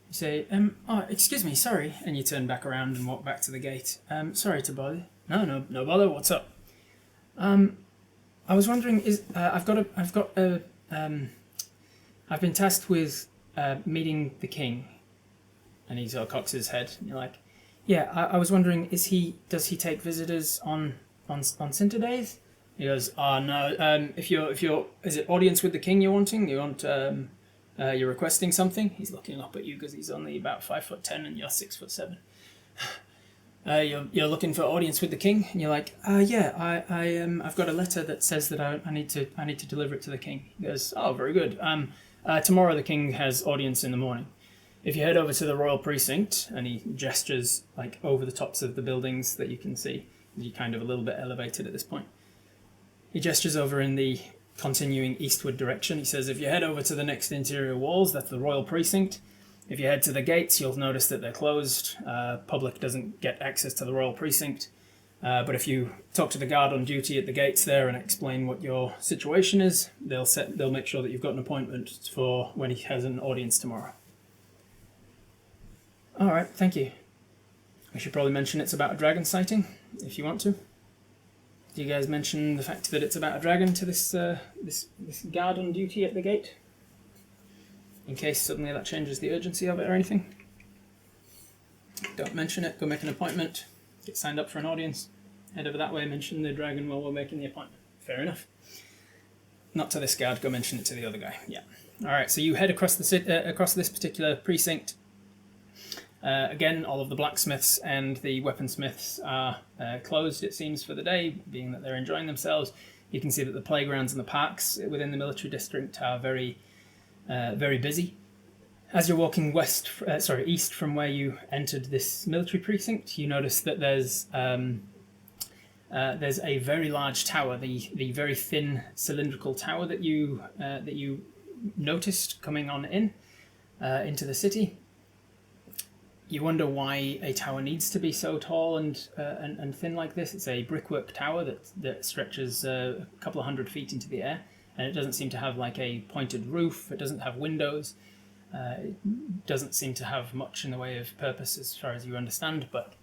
Speaker 1: You say, "Oh, excuse me, sorry," and you turn back around and walk back to the gate. "Sorry to bother." No bother, what's up? I was wondering, I've been tasked with meeting the king. And he sort of cocks his head, and you're like, "Yeah, I was wondering, does he take visitors on Cinta days?" He goes, "Oh no, if you're, is it audience with the king you're wanting? You're requesting something?" He's looking up at you because he's only about 5'10" and you're 6'7". You're looking for audience with the king, and you're like, "Yeah, I've got a letter that says that I need to deliver it to the king." He goes, "Oh, very good. Tomorrow the king has audience in the morning. If you head over to the royal precinct," and he gestures like over the tops of the buildings that you can see. You're kind of a little bit elevated at this point. He gestures over in the continuing eastward direction. He says, "If you head over to the next interior walls, that's the royal precinct. If you head to the gates, you'll notice that they're closed. Public doesn't get access to the royal precinct. But if you talk to the guard on duty at the gates there and explain what your situation is, they'll make sure that you've got an appointment for when he has an audience tomorrow." "All right, thank you. I should probably mention it's about a dragon sighting, if you want to. Do you guys mention the fact that it's about a dragon to this guard on duty at the gate? In case suddenly that changes the urgency of it or anything. Don't mention it, go make an appointment, get signed up for an audience, head over that way, mention the dragon while we're making the appointment." Fair enough. Not to this guard, go mention it to the other guy. Yeah. Alright, so you head across this particular precinct. Again, all of the blacksmiths and the weaponsmiths are closed, it seems, for the day, being that they're enjoying themselves. You can see that the playgrounds and the parks within the military district are very busy. As you're walking east from where you entered this military precinct, you notice that there's a very large tower, the very thin cylindrical tower that you noticed coming on into the city. You wonder why a tower needs to be so tall and thin like this. It's a brickwork tower that stretches a couple of 100 feet into the air, and it doesn't seem to have like a pointed roof. It doesn't have windows. It doesn't seem to have much in the way of purpose as far as you understand, but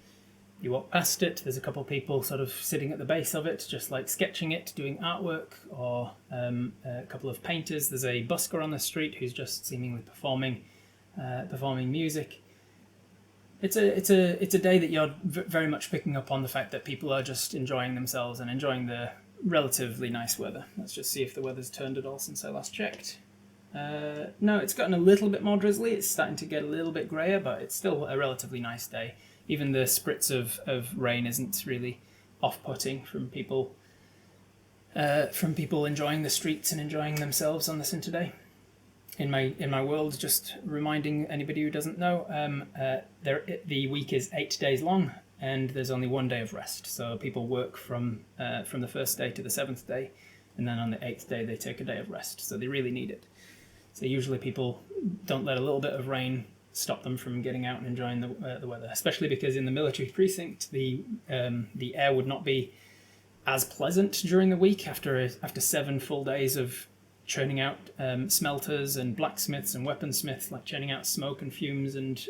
Speaker 1: you walk past it, there's a couple of people sort of sitting at the base of it, just like sketching it, doing artwork, or a couple of painters. There's a busker on the street who's just seemingly performing music. It's a day that you're very much picking up on the fact that people are just enjoying themselves and enjoying the relatively nice weather. Let's just see if the weather's turned at all since I last checked. No, it's gotten a little bit more drizzly. It's starting to get a little bit grayer, but it's still a relatively nice day. Even the spritz of rain isn't really off-putting from people enjoying the streets and enjoying themselves on this winter day. In my world, just reminding anybody who doesn't know, the week is 8 days long, and there's only 1 day of rest. So people work from the first day to the 7th day, and then on the 8th day they take a day of rest. So they really need it. So usually people don't let a little bit of rain stop them from getting out and enjoying the weather, especially because in the military precinct the air would not be as pleasant during the week after 7 full days of churning out smelters and blacksmiths and weaponsmiths, like churning out smoke and fumes and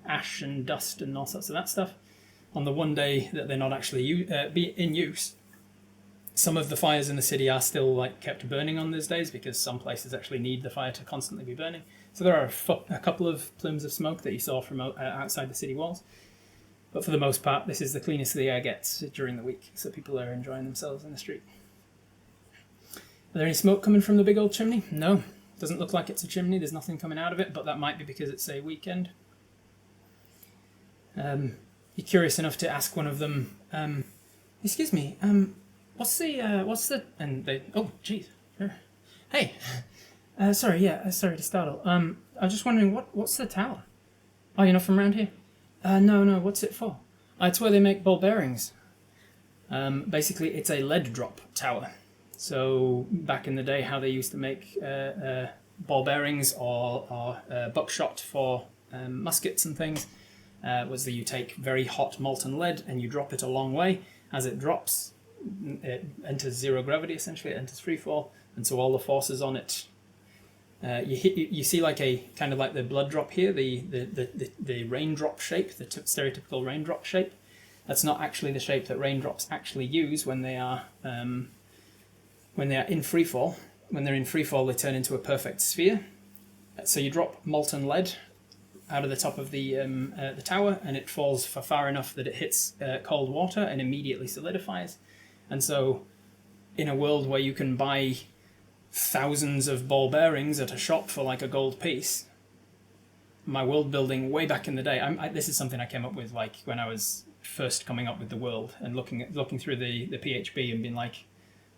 Speaker 2: ash and dust and all sorts of that stuff. On the one day that they're not actually be in use, some of the fires in the city are still like kept burning on those days because some places actually need the fire to constantly be burning. So there are a couple of plumes of smoke that you saw from outside the city walls. But for the most part, this is the cleanest the air gets during the week, so people are enjoying themselves in the street. Are there any smoke coming from the big old chimney? No. Doesn't look like it's a chimney. There's nothing coming out of it, but that might be because it's a weekend. You're curious enough to ask one of them, excuse me, what's the, and they, oh, jeez. Hey, sorry to startle. I was just wondering, what's the tower? Oh, you're not from around here? No, what's it for? It's where they make ball bearings. Basically, it's a lead drop tower. So back in the day, how they used to make ball bearings or buckshot for muskets and things was that you take very hot molten lead and you drop it a long way. As it drops, it enters zero gravity, essentially. It enters free fall, and so all the forces on it. You see like a kind of like the blood drop here, the raindrop shape, the stereotypical raindrop shape. That's not actually the shape that raindrops actually use when they are in free fall. When they're in free fall, they turn into a perfect sphere. So you drop molten lead out of the top of the tower, and it falls for far enough that it hits cold water and immediately solidifies. And so, in a world where you can buy thousands of ball bearings at a shop for like a gold piece, my world building way back in the day, this is something I came up with like when I was first coming up with the world and looking through the PHP and being like,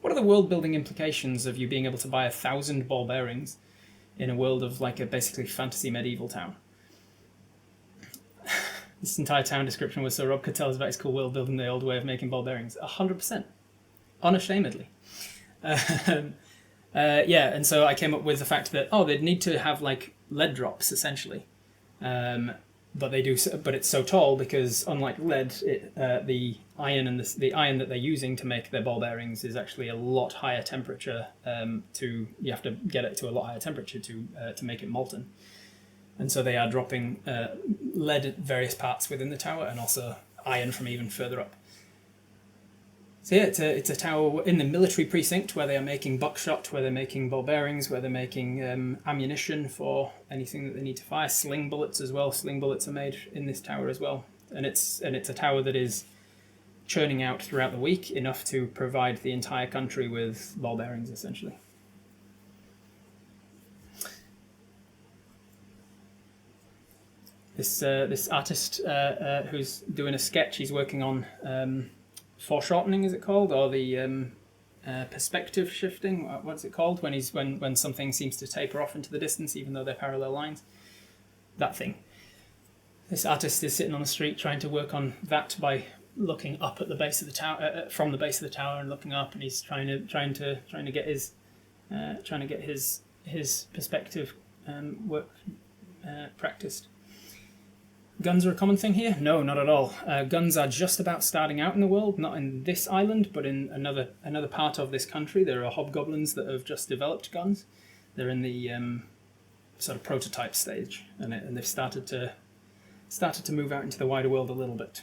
Speaker 2: what are the world building implications of you being able to buy 1,000 ball bearings in a world of like a basically fantasy medieval town? This entire town description was so Rob could tell us about his cool world building the old way of making ball bearings. 100%. Unashamedly. And so I came up with the fact that, they'd need to have like lead drops essentially. But they do, but it's so tall because unlike lead, the iron and the iron that they're using to make their ball bearings is actually a lot higher temperature. You have to get it to a lot higher temperature to make it molten. And so they are dropping lead at various parts within the tower and also iron from even further up. So yeah, it's a tower in the military precinct where they are making buckshot, where they're making ball bearings, where they're making ammunition for anything that they need to fire, sling bullets as well. Sling bullets are made in this tower as well. And it's a tower that is churning out throughout the week enough to provide the entire country with ball bearings, essentially. This artist who's doing a sketch, he's working on foreshortening, is it called, or the perspective shifting? What's it called when something seems to taper off into the distance, even though they're parallel lines? That thing. This artist is sitting on the street trying to work on that by looking up at the base of the tower, from the base of the tower, and looking up, and he's trying to get his perspective work practiced. Guns are a common thing here? No, not at all. Guns are just about starting out in the world, not in this island, but in another part of this country. There are hobgoblins that have just developed guns. They're in the sort of prototype stage, and they've started to move out into the wider world a little bit.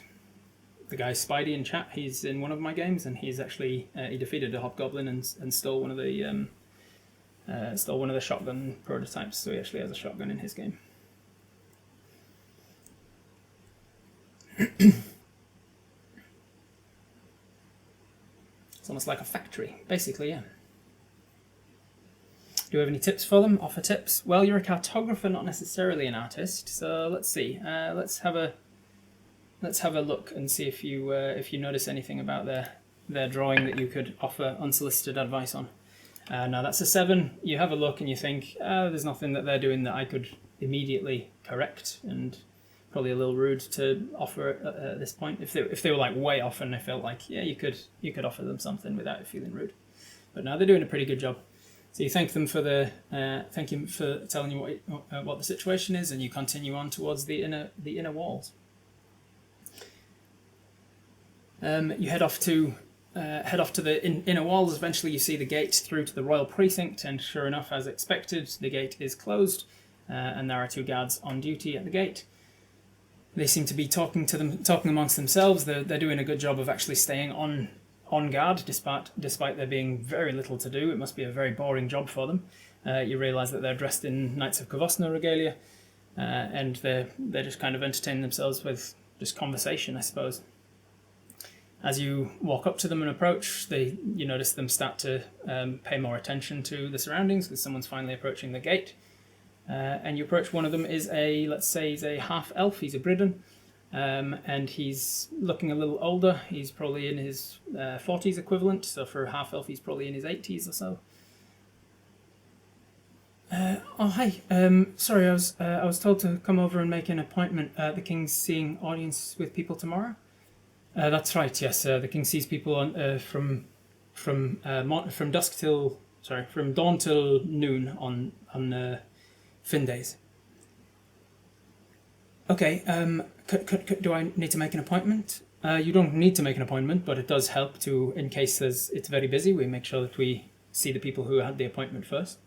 Speaker 2: The guy Spidey in chat, he's in one of my games, and he's actually he defeated a hobgoblin and stole one of the shotgun prototypes. So he actually has a shotgun in his game. It's almost like a factory, basically, yeah. Do you have any tips for them? Offer tips? Well, you're a cartographer, not necessarily an artist. So let's see. Let's have a look and see if you notice anything about their drawing that you could offer unsolicited advice on. Now that's a 7. You have a look and you think, there's nothing that they're doing that I could immediately correct, and probably a little rude to offer at this point. If they were like way off and I felt like, yeah, you could offer them something without it feeling rude. But no, they're doing a pretty good job. So you thank them for thank him for telling you what the situation is, and you continue on towards the inner walls. You head off to the inner walls. Eventually, you see the gate through to the royal precinct, and sure enough, as expected, the gate is closed, and there are 2 guards on duty at the gate. They seem to be talking amongst themselves. They're doing a good job of actually staying on guard, despite there being very little to do. It must be a very boring job for them. You realise that they're dressed in Knights of Kavosna regalia, and they're just kind of entertaining themselves with just conversation, I suppose. As you walk up to them and approach, you notice them start to pay more attention to the surroundings because someone's finally approaching the gate. And you approach one of them is let's say he's a half elf, he's a Bridden, and he's looking a little older. He's probably in his 40s equivalent, so for a half elf he's probably in his 80s or so. Hi. Sorry, I was told to come over and make an appointment. The King's seeing audience with people tomorrow. That's right. Yes, the King sees people from dawn till noon on Fin days. Okay. Do I need to make an appointment? You don't need to make an appointment, but it does help in case it's very busy. We make sure that we see the people who had the appointment first.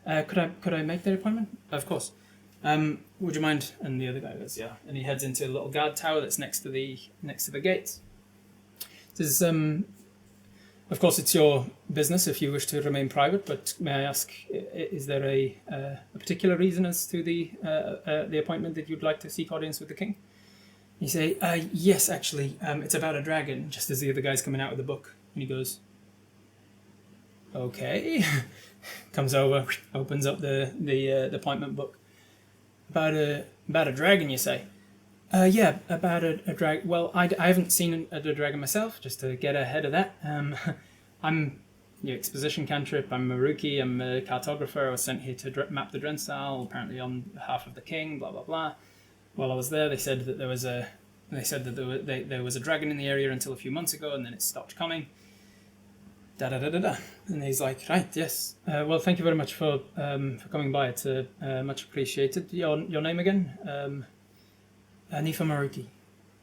Speaker 2: Could I make the appointment? Of course. Would you mind? And the other guy goes, yeah. And he heads into a little guard tower that's next to the gates. This is, of course, it's your business if you wish to remain private. But may I ask, is there a particular reason as to the appointment that you'd like to seek audience with the king? You say, yes, actually, it's about a dragon. Just as the other guy's coming out with the book, and he goes, okay. Comes over, opens up the appointment book. About a dragon, you say? Yeah, about a dragon. Well, I haven't seen a dragon myself. Just to get ahead of that, I'm your exposition cantrip. I'm Moruki. I'm a cartographer. I was sent here to map the Drensal, apparently on behalf of the king. Blah blah blah. While I was there, they said that there was a dragon in the area until a few months ago, and then it stopped coming. Da da da da da. And he's like, right, yes. Well, thank you very much for coming by. It's much appreciated. Your name again? Niwha Moruki.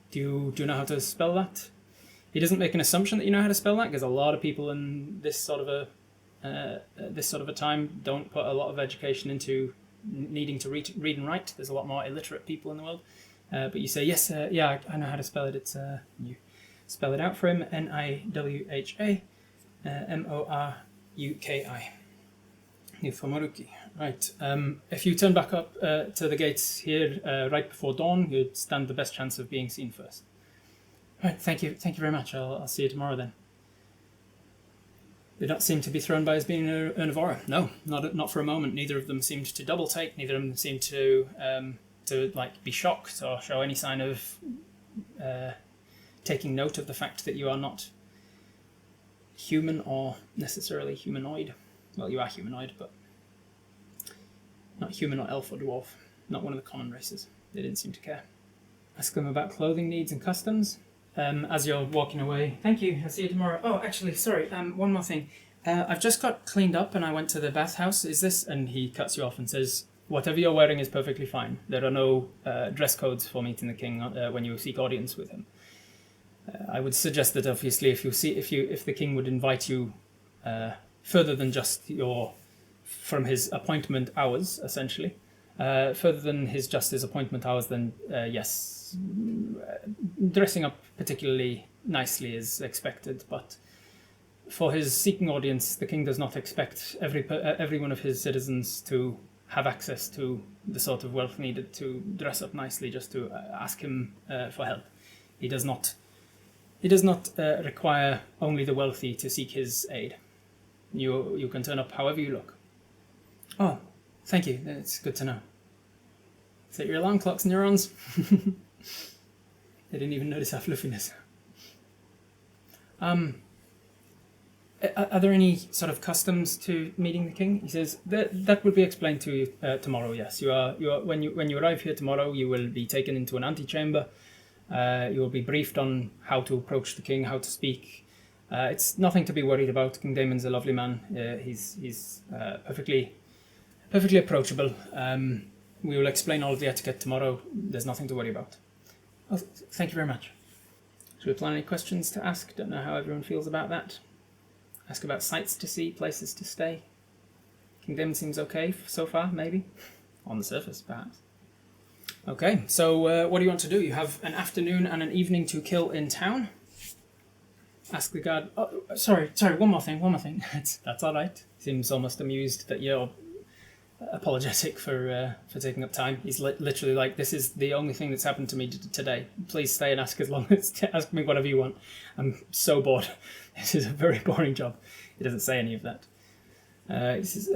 Speaker 2: Do you know how to spell that? He doesn't make an assumption that you know how to spell that, because a lot of people in this sort of a time don't put a lot of education into needing to read and write. There's a lot more illiterate people in the world. But you say, yes, yeah, I know how to spell it. It's you spell it out for him. Niwha Moruki. Niwha Moruki. Right. If you turn back up to the gates here right before dawn, you'd stand the best chance of being seen first. Right. Thank you very much. I'll see you tomorrow then. They don't seem to be thrown by as being an Avora. No, not for a moment. Neither of them seemed to double take. Neither of them seemed to be shocked or show any sign of taking note of the fact that you are not human or necessarily humanoid. Well, you are humanoid, but not human or elf or dwarf. Not one of the common races. They didn't seem to care. Ask them about clothing needs and customs. As you're walking away, thank you, I'll see you tomorrow. Oh, actually, sorry, one more thing. I've just got cleaned up and I went to the bathhouse. Is this? And he cuts you off and says, whatever you're wearing is perfectly fine. There are no dress codes for meeting the king when you seek audience with him. I would suggest that obviously if the king would invite you further than just from his appointment hours, essentially, further than his appointment hours, then yes, dressing up particularly nicely is expected. But for his seeking audience, the king does not expect every one of his citizens to have access to the sort of wealth needed to dress up nicely just to ask him for help. He does not require only the wealthy to seek his aid. You can turn up however you look. Oh, thank you. It's good to know. Set your alarm clocks, neurons. They didn't even notice our fluffiness. Are there any sort of customs to meeting the king? He says that will be explained to you tomorrow. Yes, you are when you arrive here tomorrow, you will be taken into an antechamber. You will be briefed on how to approach the king, how to speak. It's nothing to be worried about. King Damon's a lovely man. He's perfectly approachable. We will explain all of the etiquette tomorrow. There's nothing to worry about. Oh, thank you very much. Should we plan any questions to ask? Don't know how everyone feels about that. Ask about sights to see, places to stay. King Damon seems okay so far, maybe. On the surface, perhaps. Okay, so what do you want to do? You have an afternoon and an evening to kill in town. Ask the guard. Oh, sorry. One more thing. That's all right. Seems almost amused that you're apologetic for taking up time. He's literally like, this is the only thing that's happened to me today. Please stay and ask me whatever you want. I'm so bored. This is a very boring job. He doesn't say any of that. He says,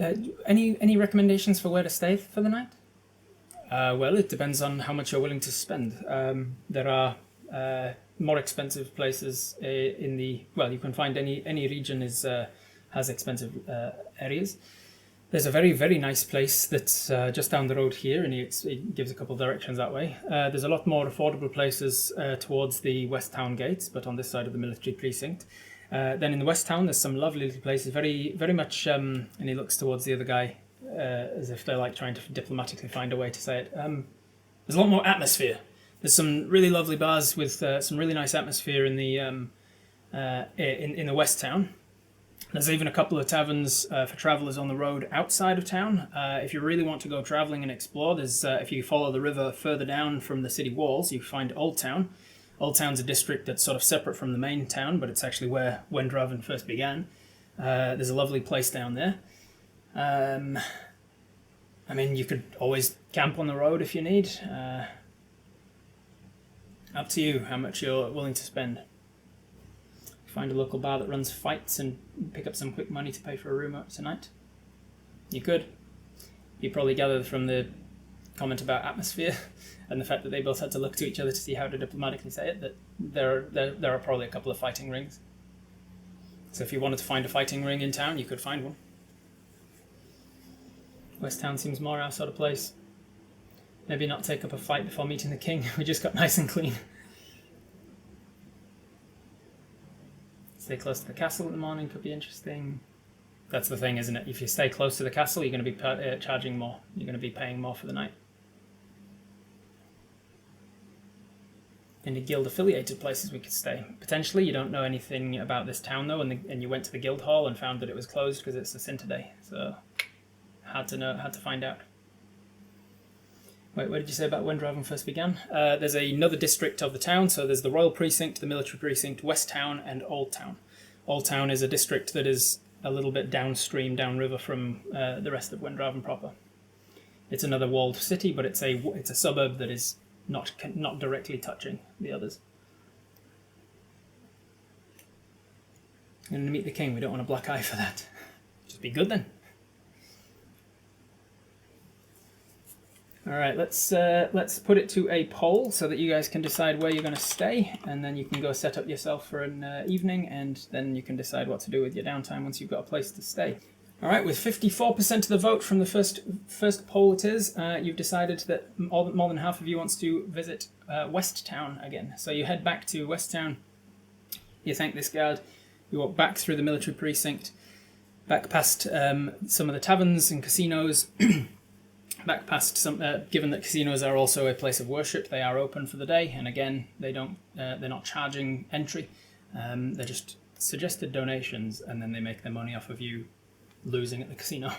Speaker 2: any recommendations for where to stay for the night? Well, it depends on how much you're willing to spend. There are more expensive places in the... Well, you can find any region has expensive areas. There's a very, very nice place that's just down the road here, and he gives a couple of directions that way. There's a lot more affordable places towards the West Town gates, but on this side of the military precinct. Then in the West Town, there's some lovely little places, very, very much... and he looks towards the other guy, as if they're like trying to diplomatically find a way to say it. There's a lot more atmosphere. There's some really lovely bars with some really nice atmosphere in the in the West Town. There's even a couple of taverns for travellers on the road outside of town. If you really want to go travelling and explore, there's if you follow the river further down from the city walls, you find Old Town. Old Town's a district that's sort of separate from the main town, but it's actually where Wendraven first began. There's a lovely place down there. I mean, you could always camp on the road if you need. Up to you how much you're willing to spend. Find a local bar that runs fights and pick up some quick money to pay for a room tonight. You could. You probably gathered from the comment about atmosphere and the fact that they both had to look to each other to see how to diplomatically say it, that there are probably a couple of fighting rings. So if you wanted to find a fighting ring in town, you could find one. West Town seems more our sort of place. Maybe not take up a fight before meeting the king. We just got nice and clean. Stay close to the castle in the morning could be interesting. That's the thing, isn't it? If you stay close to the castle, you're going to be charging more. You're going to be paying more for the night. Any guild-affiliated places we could stay. Potentially, you don't know anything about this town, though, and you went to the guild hall and found that it was closed because it's a Sinter day. So, hard to find out. Wait, what did you say about Wendraven first began? There's another district of the town, so there's the Royal Precinct, the Military Precinct, West Town, and Old Town. Old Town is a district that is a little bit downstream, downriver from the rest of Wendraven proper. It's another walled city, but it's a suburb that is not directly touching the others. Going to meet the king. We don't want a black eye for that. Just be good then. All right, let's put it to a poll so that you guys can decide where you're going to stay, and then you can go set up yourself for an evening, and then you can decide what to do with your downtime once you've got a place to stay. All right, with 54% of the vote from the first poll it is, you've decided that more than half of you wants to visit West Town again. So you head back to West Town, you thank this guard, you walk back through the military precinct, back past some of the taverns and casinos, back past some, given that casinos are also a place of worship, they are open for the day, and again, they're not charging entry, they're just suggested donations, and then they make their money off of you losing at the casino.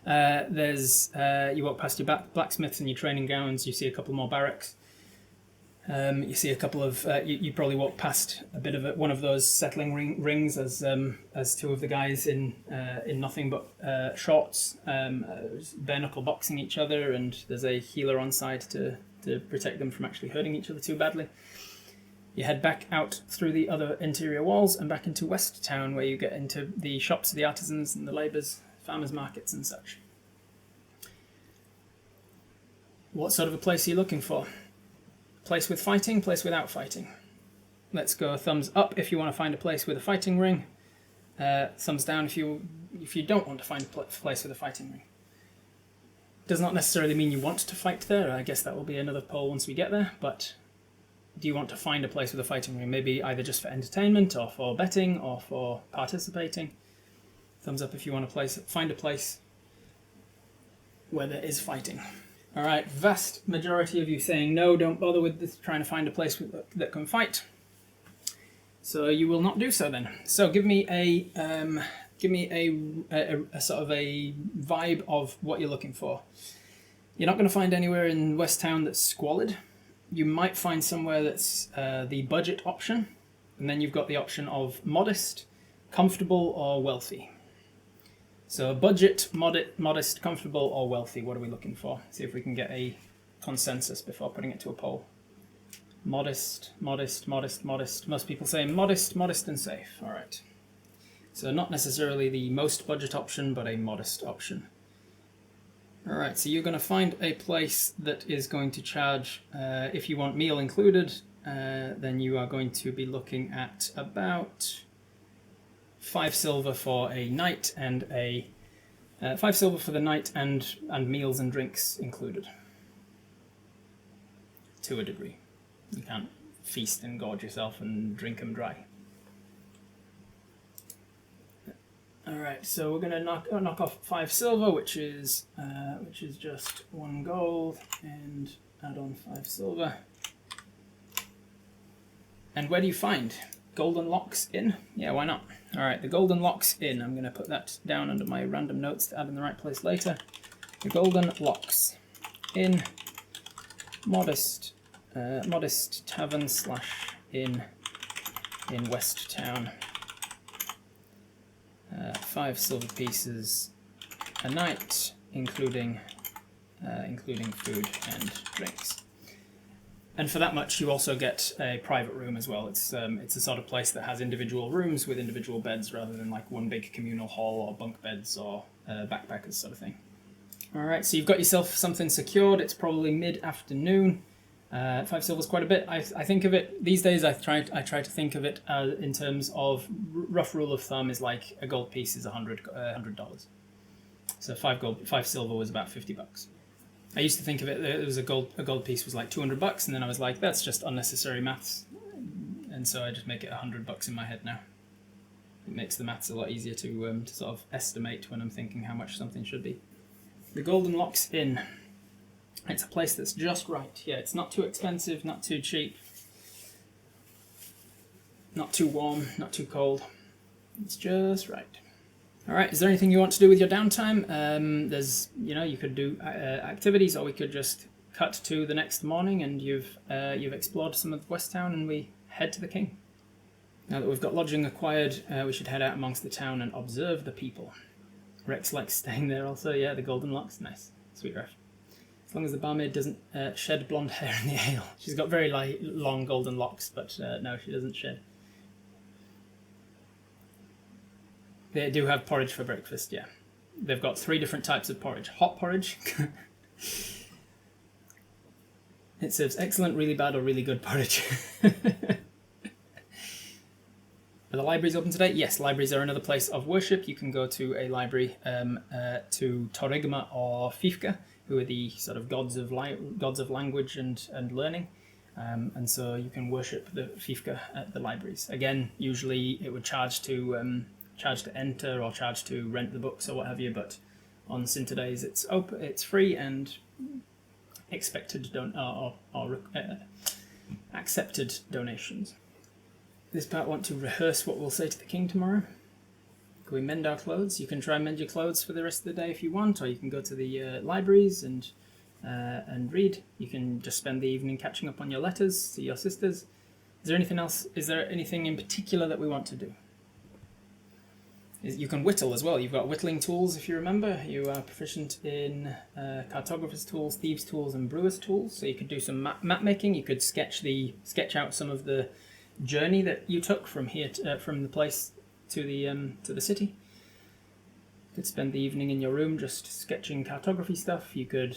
Speaker 2: You walk past your blacksmiths and your training grounds, you see a couple more barracks. You see a couple of you probably walk past a bit of one of those settling rings as two of the guys in nothing but shorts bare knuckle boxing each other, and there's a healer on side to protect them from actually hurting each other too badly. You head back out through the other interior walls and back into West Town, where you get into the shops of the artisans and the labourers, farmers markets and such. What sort of a place are you looking for? Place with fighting, place without fighting. Let's go thumbs up if you want to find a place with a fighting ring. Thumbs down if you don't want to find a place with a fighting ring. Does not necessarily mean you want to fight there. I guess that will be another poll once we get there, but do you want to find a place with a fighting ring? Maybe either just for entertainment, or for betting, or for participating. Thumbs up if you want to find a place where there is fighting. All right, vast majority of you saying no, don't bother with this, trying to find a place that can fight. So you will not do so then. So give me a sort of a vibe of what you're looking for. You're not going to find anywhere in West Town that's squalid. You might find somewhere that's the budget option, and then you've got the option of modest, comfortable, or wealthy. So budget, modest, comfortable, or wealthy. What are we looking for? See if we can get a consensus before putting it to a poll. Modest, modest, modest, modest. Most people say modest, modest, and safe. All right. So not necessarily the most budget option, but a modest option. All right, so you're going to find a place that is going to charge, if you want meal included, then you are going to be looking at about 5 silver for a night and 5 silver for the night and meals and drinks included. To a degree. You can't feast and gorge yourself and drink them dry. Alright, so we're going to knock off 5 silver, which is just 1 gold, and add on 5 silver. And where do you find Golden Locks Inn? Yeah, why not? Alright, the Golden Locks Inn. I'm going to put that down under my random notes to add in the right place later. The Golden Locks Inn. Modest tavern / inn in West Town. 5 silver pieces a night, including food and drinks. And for that much, you also get a private room as well. It's a sort of place that has individual rooms with individual beds rather than like one big communal hall or bunk beds or backpackers sort of thing. All right, so you've got yourself something secured. It's probably mid-afternoon. 5 silver is quite a bit. I think of it these days. I try to think of it in terms of rough rule of thumb is like a gold piece is $100. So 5 silver was about $50. I used to think of it was a gold piece was like $200, and then I was like, that's just unnecessary maths, and so I just make it $100 in my head now. It makes the maths a lot easier to sort of estimate when I'm thinking how much something should be. The Golden Locks Inn. It's a place that's just right. Yeah, it's not too expensive, not too cheap, not too warm, not too cold. It's just right. All right, is there anything you want to do with your downtime? You could do activities, or we could just cut to the next morning and you've explored some of West Town and we head to the King. Now that we've got lodging acquired, we should head out amongst the town and observe the people. Rex likes staying there also. Yeah, the Golden Locks, nice, sweet ref. As long as the barmaid doesn't shed blonde hair in the ale. She's got very long golden locks, but no, she doesn't shed. They do have porridge for breakfast, yeah. They've got 3 different types of porridge. Hot porridge. It serves excellent, really bad, or really good porridge. Are the libraries open today? Yes, libraries are another place of worship. You can go to a library to Torigma or Fifka, who are the sort of gods of language and learning. And so you can worship the Fifka at the libraries. Again, usually it would charge to enter or charge to rent the books or what have you, but on Sinter days it's open, it's free and accepted donations. This part want to rehearse what we'll say to the king tomorrow. Can we mend our clothes? You can try and mend your clothes for the rest of the day if you want, or you can go to the libraries and read. You can just spend the evening catching up on your letters to your sisters. Is there anything else? Is there anything in particular that we want to do? You can whittle as well. You've got whittling tools, if you remember. You are proficient in cartographer's tools, thieves' tools, and brewer's tools. So you could do some map making. You could sketch out some of the journey that you took from here from the place to the city. You could spend the evening in your room just sketching cartography stuff. You could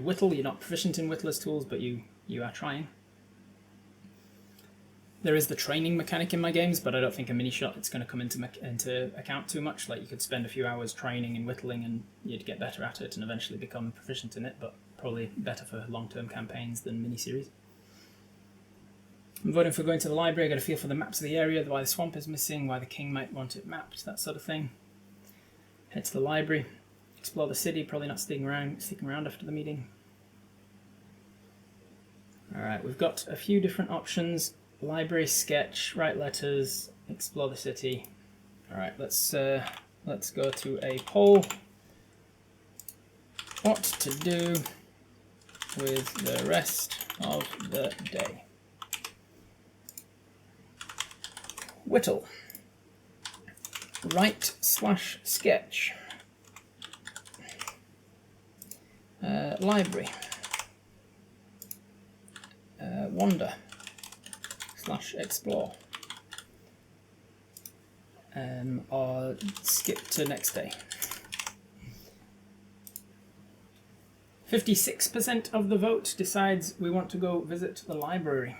Speaker 2: whittle. You're not proficient in whittler's tools, but you are trying. There is the training mechanic in my games, but I don't think a mini-shot it's going to come into account too much. Like, you could spend a few hours training and whittling and you'd get better at it and eventually become proficient in it, but probably better for long-term campaigns than mini-series. I'm voting for going to the library. I got a feel for the maps of the area, why the swamp is missing, why the king might want it mapped, that sort of thing. Head to the library, explore the city, probably not sticking around after the meeting. Alright, we've got a few different options. Library, sketch, write letters, explore the city. Alright, let's go to a poll. what to do with the rest of the day. Whittle. Write/sketch. Library. Wander/explore. Or skip to next day. 56% of the vote decides we want to go visit the library.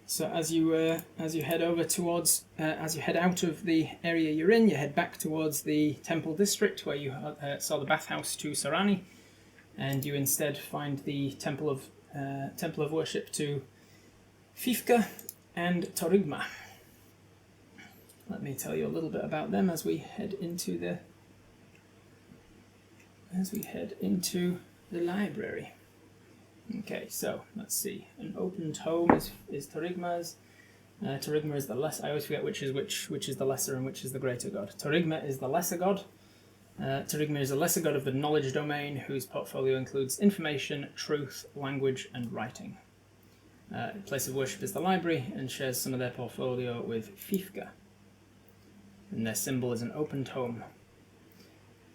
Speaker 2: So as you head over towards, as you head out of the area you're in, you head back towards the temple district where you saw the bathhouse to Sarani, and you instead find the temple of worship to Fifka and Torigma. Let me tell you a little bit about them as we head into the library. Okay, so let's see. An open tome is Torigma's. Torigma is the less. I always forget which is the lesser and which is the greater god. Torigma is the lesser god. Torigma is a lesser god of the knowledge domain, whose portfolio includes information, truth, language, and writing. Place of worship is the library and shares some of their portfolio with Fifka. And their symbol is an open tome.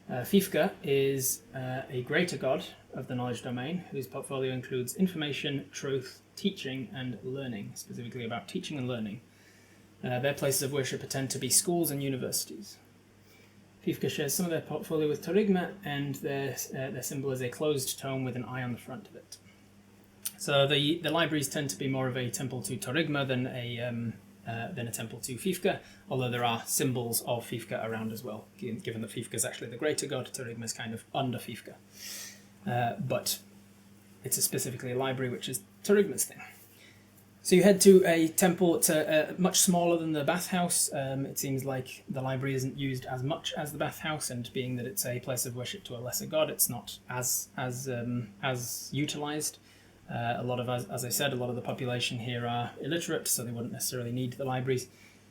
Speaker 2: Fifka is a greater god of the knowledge domain, whose portfolio includes information, truth, teaching, and learning, specifically about teaching and learning. Their places of worship tend to be schools and universities. Fifka shares some of their portfolio with Torigma, and their symbol is a closed tome with an eye on the front of it. So the libraries tend to be more of a temple to Torigma than a temple to Fifka, although there are symbols of Fifka around as well, given that Fifka is actually the greater god. Torigma is kind of under Fifka. But it's specifically a library, which is Torigma's thing. So you head to a temple. It's much smaller than the bathhouse. It seems like the library isn't used as much as the bathhouse, and being that it's a place of worship to a lesser god, it's not as utilized. As I said, a lot of the population here are illiterate, so they wouldn't necessarily need the libraries.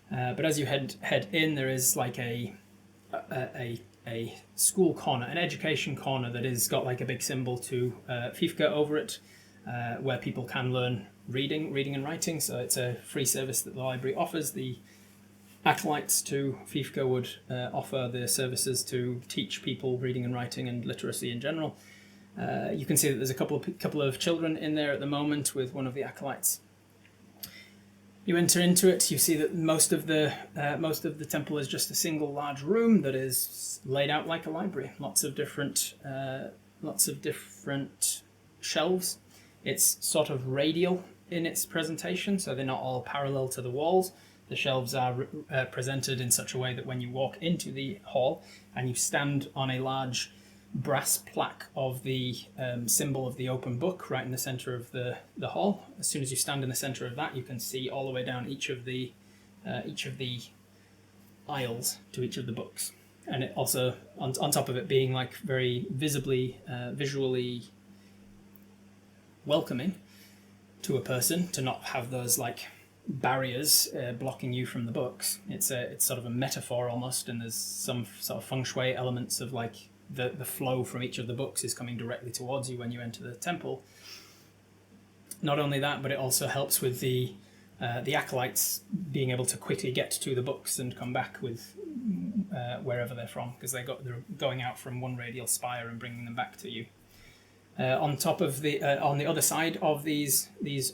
Speaker 2: But as you head in, there is like a school corner, an education corner that has got like a big symbol to Fifka over it, where people can learn reading and writing. So it's a free service that the library offers. The acolytes to Fifka would offer the services to teach people reading and writing and literacy in general. You can see that there's a couple of children in there at the moment with one of the acolytes. You enter into it. You see that most of the temple is just a single large room that is laid out like a library. Lots of different shelves. It's sort of radial in its presentation, so they're not all parallel to the walls. The shelves are presented in such a way that when you walk into the hall and you stand on a large brass plaque of the symbol of the open book right in the center of the hall. As soon as you stand in the center of that, you can see all the way down each of the aisles to each of the books. And it also, on top of it being like very visually welcoming to a person, to not have those like barriers blocking you from the books. It's sort of a metaphor almost, and there's some sort of feng shui elements of like the flow from each of the books is coming directly towards you when you enter the temple. Not only that, but it also helps with the acolytes being able to quickly get to the books and come back with wherever they're from, because they're going out from one radial spire and bringing them back to you. On top of on the other side of these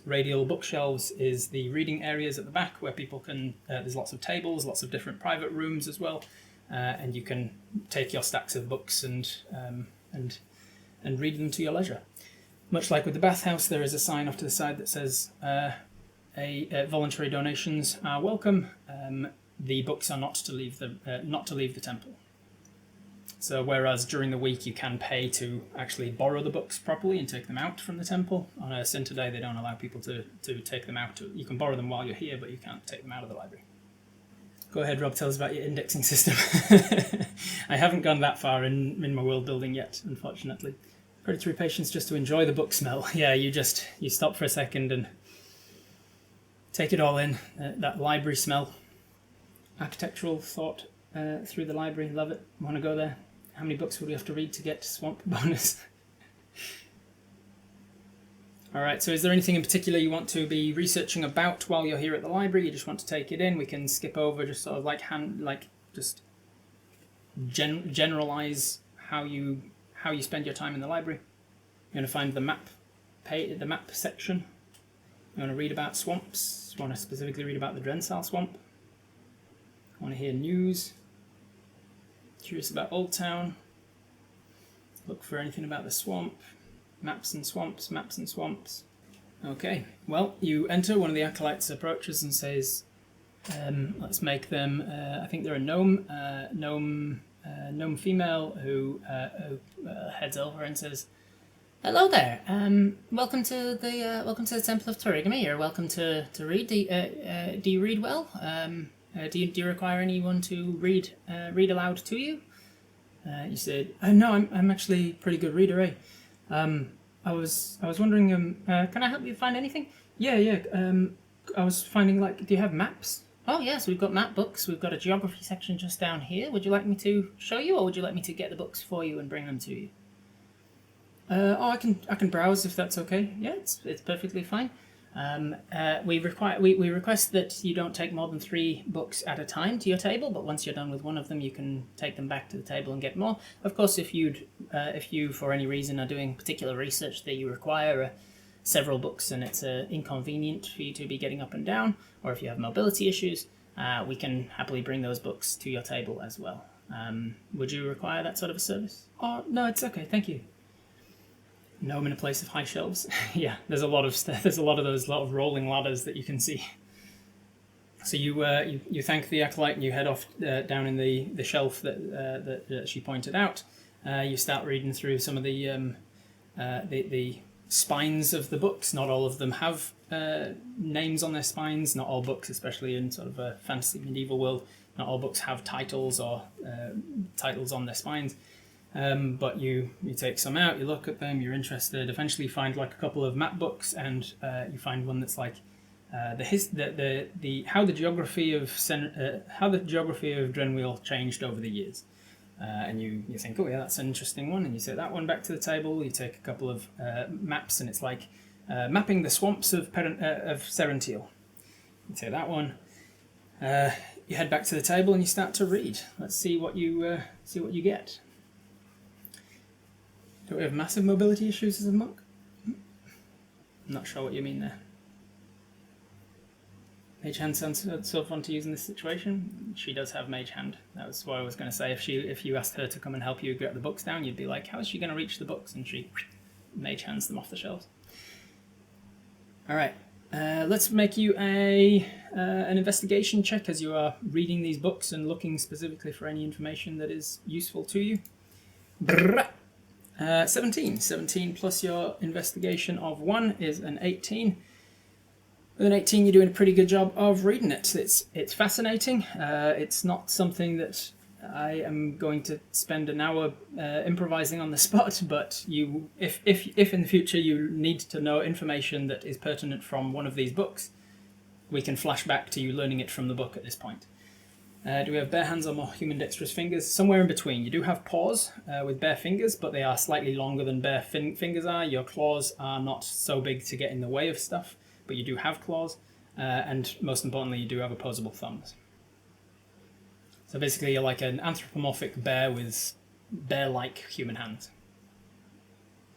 Speaker 2: radial bookshelves is the reading areas at the back, where people can. There's lots of tables, lots of different private rooms as well, and you can take your stacks of books and read them to your leisure. Much like with the bathhouse, there is a sign off to the side that says voluntary donations are welcome. The books are not to leave the temple. So whereas during the week you can pay to actually borrow the books properly and take them out from the temple, on a Sinter day they don't allow people to take them out. You can borrow them while you're here, but you can't take them out of the library. Go ahead, Rob, tell us about your indexing system. I haven't gone that far in my world building yet, unfortunately. Predatory patience just to enjoy the book smell. Yeah, you stop for a second and take it all in. That library smell. Architectural thought through the library, love it. Want to go there. How many books would we have to read to get swamp bonus? Alright, so is there anything in particular you want to be researching about while you're here at the library? You just want to take it in? We can skip over, just sort of like generalize how you spend your time in the library. You're going to find the map section. You want to read about swamps. You want to specifically read about the Drensal swamp. You want to hear news. Curious about Old Town. Look for anything about the swamp. Maps and swamps, maps and swamps. Okay, well, you enter. One of the acolytes approaches and says, let's make them, I think they're a gnome female who heads over and says, "Hello there. Welcome to the Temple of Torigami. You're welcome to read. Do you read well? Do you require anyone to read aloud to you?" You said, "No, I'm actually a pretty good reader, eh? I was wondering, can I help you find anything?" Yeah. I was finding, do you have maps? Oh yes, we've got map books. We've got a geography section just down here. Would you like me to show you, or would you like me to get the books for you and bring them to you? I can browse if that's okay. Yeah, it's perfectly fine. We request that you don't take more than 3 books at a time to your table, but once you're done with one of them, you can take them back to the table and get more. Of course, if you for any reason are doing particular research that you require several books and it's inconvenient for you to be getting up and down, or if you have mobility issues, we can happily bring those books to your table as well. Would you require that sort of a service? Oh no, it's okay, thank you. Gnome in a place of high shelves. Yeah, there's a lot of rolling ladders that you can see. So you thank the acolyte and you head off down in the shelf that she pointed out. You start reading through some of the spines of the books. Not all of them have names on their spines. Not all books, especially in sort of a fantasy medieval world, not all books have titles or titles on their spines. But you take some out, you look at them, you're interested. Eventually, you find a couple of map books, and you find one that's how the geography of Drenwheel changed over the years. And you think, oh yeah, that's an interesting one, and you take that one back to the table. You take a couple of maps, and it's mapping the swamps of Serentiel. You take that one. You head back to the table and you start to read. Let's see what you get. Do we have massive mobility issues as a monk? I'm not sure what you mean there. Mage Hand sounds so fun to use in this situation. She does have Mage Hand. That was what I was going to say. If you asked her to come and help you get the books down, you'd be like, how is she going to reach the books? And she Mage Hands them off the shelves. All right. Let's make you an investigation check as you are reading these books and looking specifically for any information that is useful to you. 17 plus your investigation of 1 is an 18. With an 18, you're doing a pretty good job of reading it. It's fascinating. It's not something that I am going to spend an hour improvising on the spot, but if in the future you need to know information that is pertinent from one of these books, we can flash back to you learning it from the book at this point. Do we have bare hands or more human dexterous fingers? Somewhere in between. You do have paws with bare fingers, but they are slightly longer than bare fingers are. Your claws are not so big to get in the way of stuff, but you do have claws, and most importantly, you do have opposable thumbs. So basically, you're like an anthropomorphic bear with bear-like human hands.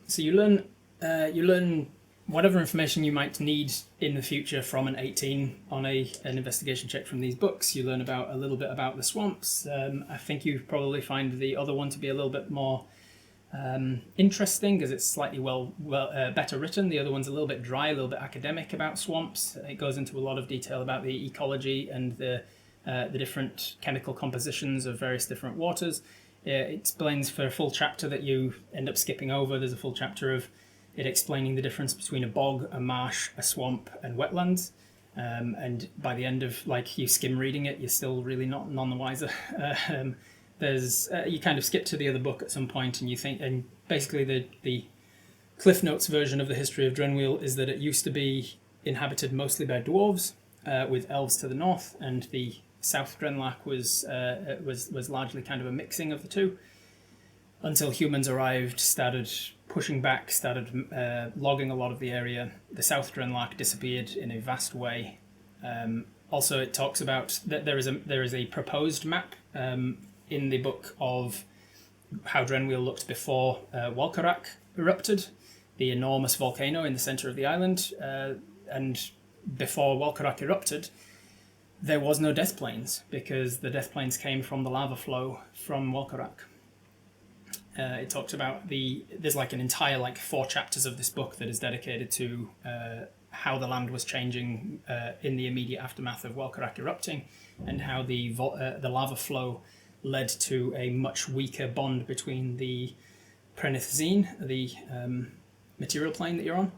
Speaker 2: So you learn whatever information you might need in the future from an 18 on an investigation check from these books. You learn a little bit about the swamps. I think you probably find the other one to be a little bit more interesting because it's slightly better written. The other one's a little bit dry, a little bit academic about swamps. It goes into a lot of detail about the ecology and the different chemical compositions of various different waters. It explains for a full chapter that you end up skipping over. There's a full chapter of it explaining the difference between a bog, a marsh, a swamp, and wetlands. And by the end of you skim reading it, you're still really none the wiser. You kind of skip to the other book at some point, and you think, and basically the Cliff Notes version of the history of Drenwheel is that it used to be inhabited mostly by dwarves, with elves to the north, and the South Drenlach was largely kind of a mixing of the two. until humans arrived, started pushing back, started logging a lot of the area. The South Drenlark disappeared in a vast way. Also, it talks about that there is a proposed map in the book of how Drenwheel looked before Walkerak erupted, the enormous volcano in the center of the island. And before Walkerak erupted, there was no death plains because the death plains came from the lava flow from Walkerak. It talks about there's like an entire 4 chapters of this book that is dedicated to how the land was changing in the immediate aftermath of Walkerak erupting, and how the lava flow led to a much weaker bond between the Prenithzine, the material plane that you're on,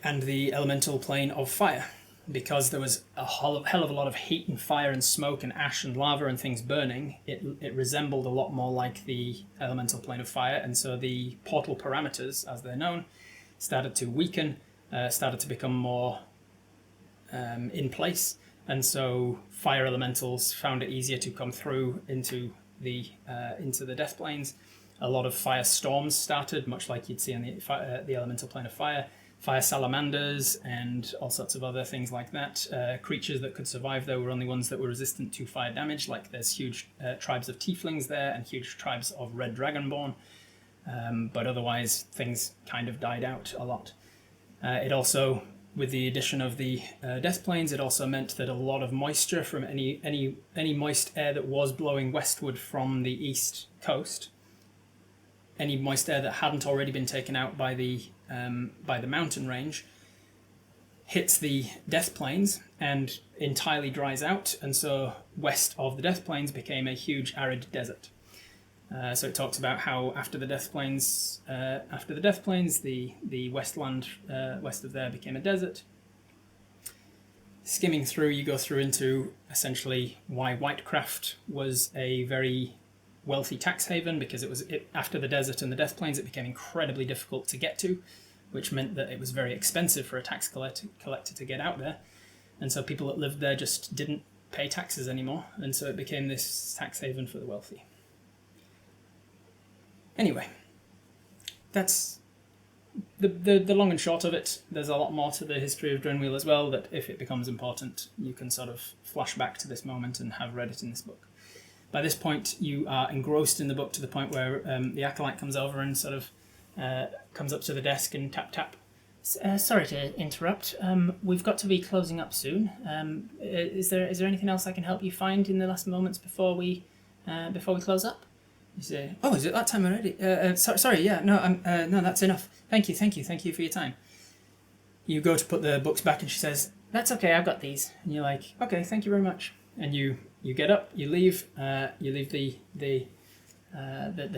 Speaker 2: and the elemental plane of fire, because there was a hell of a lot of heat and fire and smoke and ash and lava and things burning. It resembled a lot more like the elemental plane of fire, and so the portal parameters, as they're known, started to weaken, started to become more in place, and so fire elementals found it easier to come through into the death planes. A lot of fire storms started, much like you'd see on the elemental plane of fire. Fire salamanders and all sorts of other things like that. Creatures that could survive there were only ones that were resistant to fire damage, like there's huge tribes of tieflings there and huge tribes of red dragonborn. But otherwise, things kind of died out a lot. It also, with the addition of the death planes, it also meant that a lot of moisture from any moist air that was blowing westward from the east coast, any moist air that hadn't already been taken out by the mountain range, hits the death plains and entirely dries out, and so west of the death plains became a huge arid desert. So it talks about how after the death plains, the westland west of there became a desert. Skimming through, you go through into essentially why Whitecraft was a very wealthy tax haven, because after the desert and the death plains, it became incredibly difficult to get to, which meant that it was very expensive for a tax collector to get out there, and so people that lived there just didn't pay taxes anymore, and so it became this tax haven for the wealthy. Anyway, that's the long and short of it. There's a lot more to the history of Drenwheel as well, that if it becomes important, you can sort of flash back to this moment and have read it in this book. By this point, you are engrossed in the book to the point where the acolyte comes over and sort of comes up to the desk and tap tap. Sorry to interrupt. We've got to be closing up soon. Is there anything else I can help you find in the last moments before we close up? You say, "Oh, is it that time already? Sorry, yeah, no, that's enough. Thank you for your time." You go to put the books back, and she says, "That's okay, I've got these." And you're like, "Okay, thank you very much." And you get up, you leave the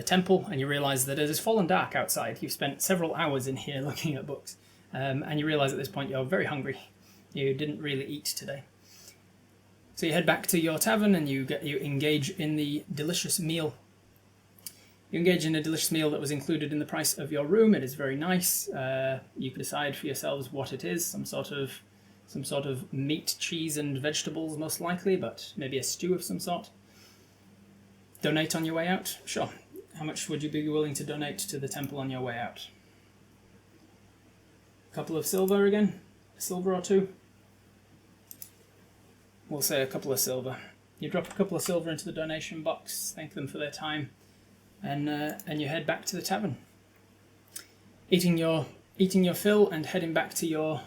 Speaker 2: temple, and you realise that it has fallen dark outside. You've spent several hours in here looking at books, and you realise at this point you're very hungry. You didn't really eat today. So you head back to your tavern, and you engage in the delicious meal. You engage in a delicious meal that was included in the price of your room. It is very nice. You can decide for yourselves what it is. Some sort of meat, cheese, and vegetables, most likely, but maybe a stew of some sort. Donate on your way out? Sure. How much would you be willing to donate to the temple on your way out? A couple of silver again? A silver or two? We'll say a couple of silver. You drop a couple of silver into the donation box, thank them for their time, and you head back to the tavern. Eating your fill and heading back to your...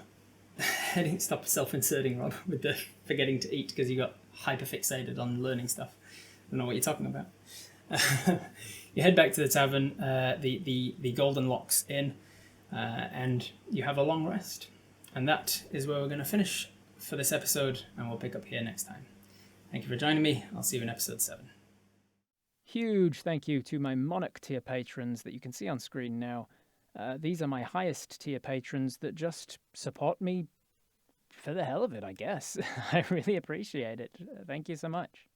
Speaker 2: Stop self-inserting, Rob, with the forgetting to eat because you got hyper-fixated on learning stuff. I don't know what you're talking about. You head back to the tavern, the Golden Locks Inn, and you have a long rest. And that is where we're going to finish for this episode, and we'll pick up here next time. Thank you for joining me. I'll see you in episode 7. Huge thank you to my Monarch tier patrons that you can see on screen now. These are my highest tier patrons that just support me for the hell of it, I guess. I really appreciate it. Thank you so much.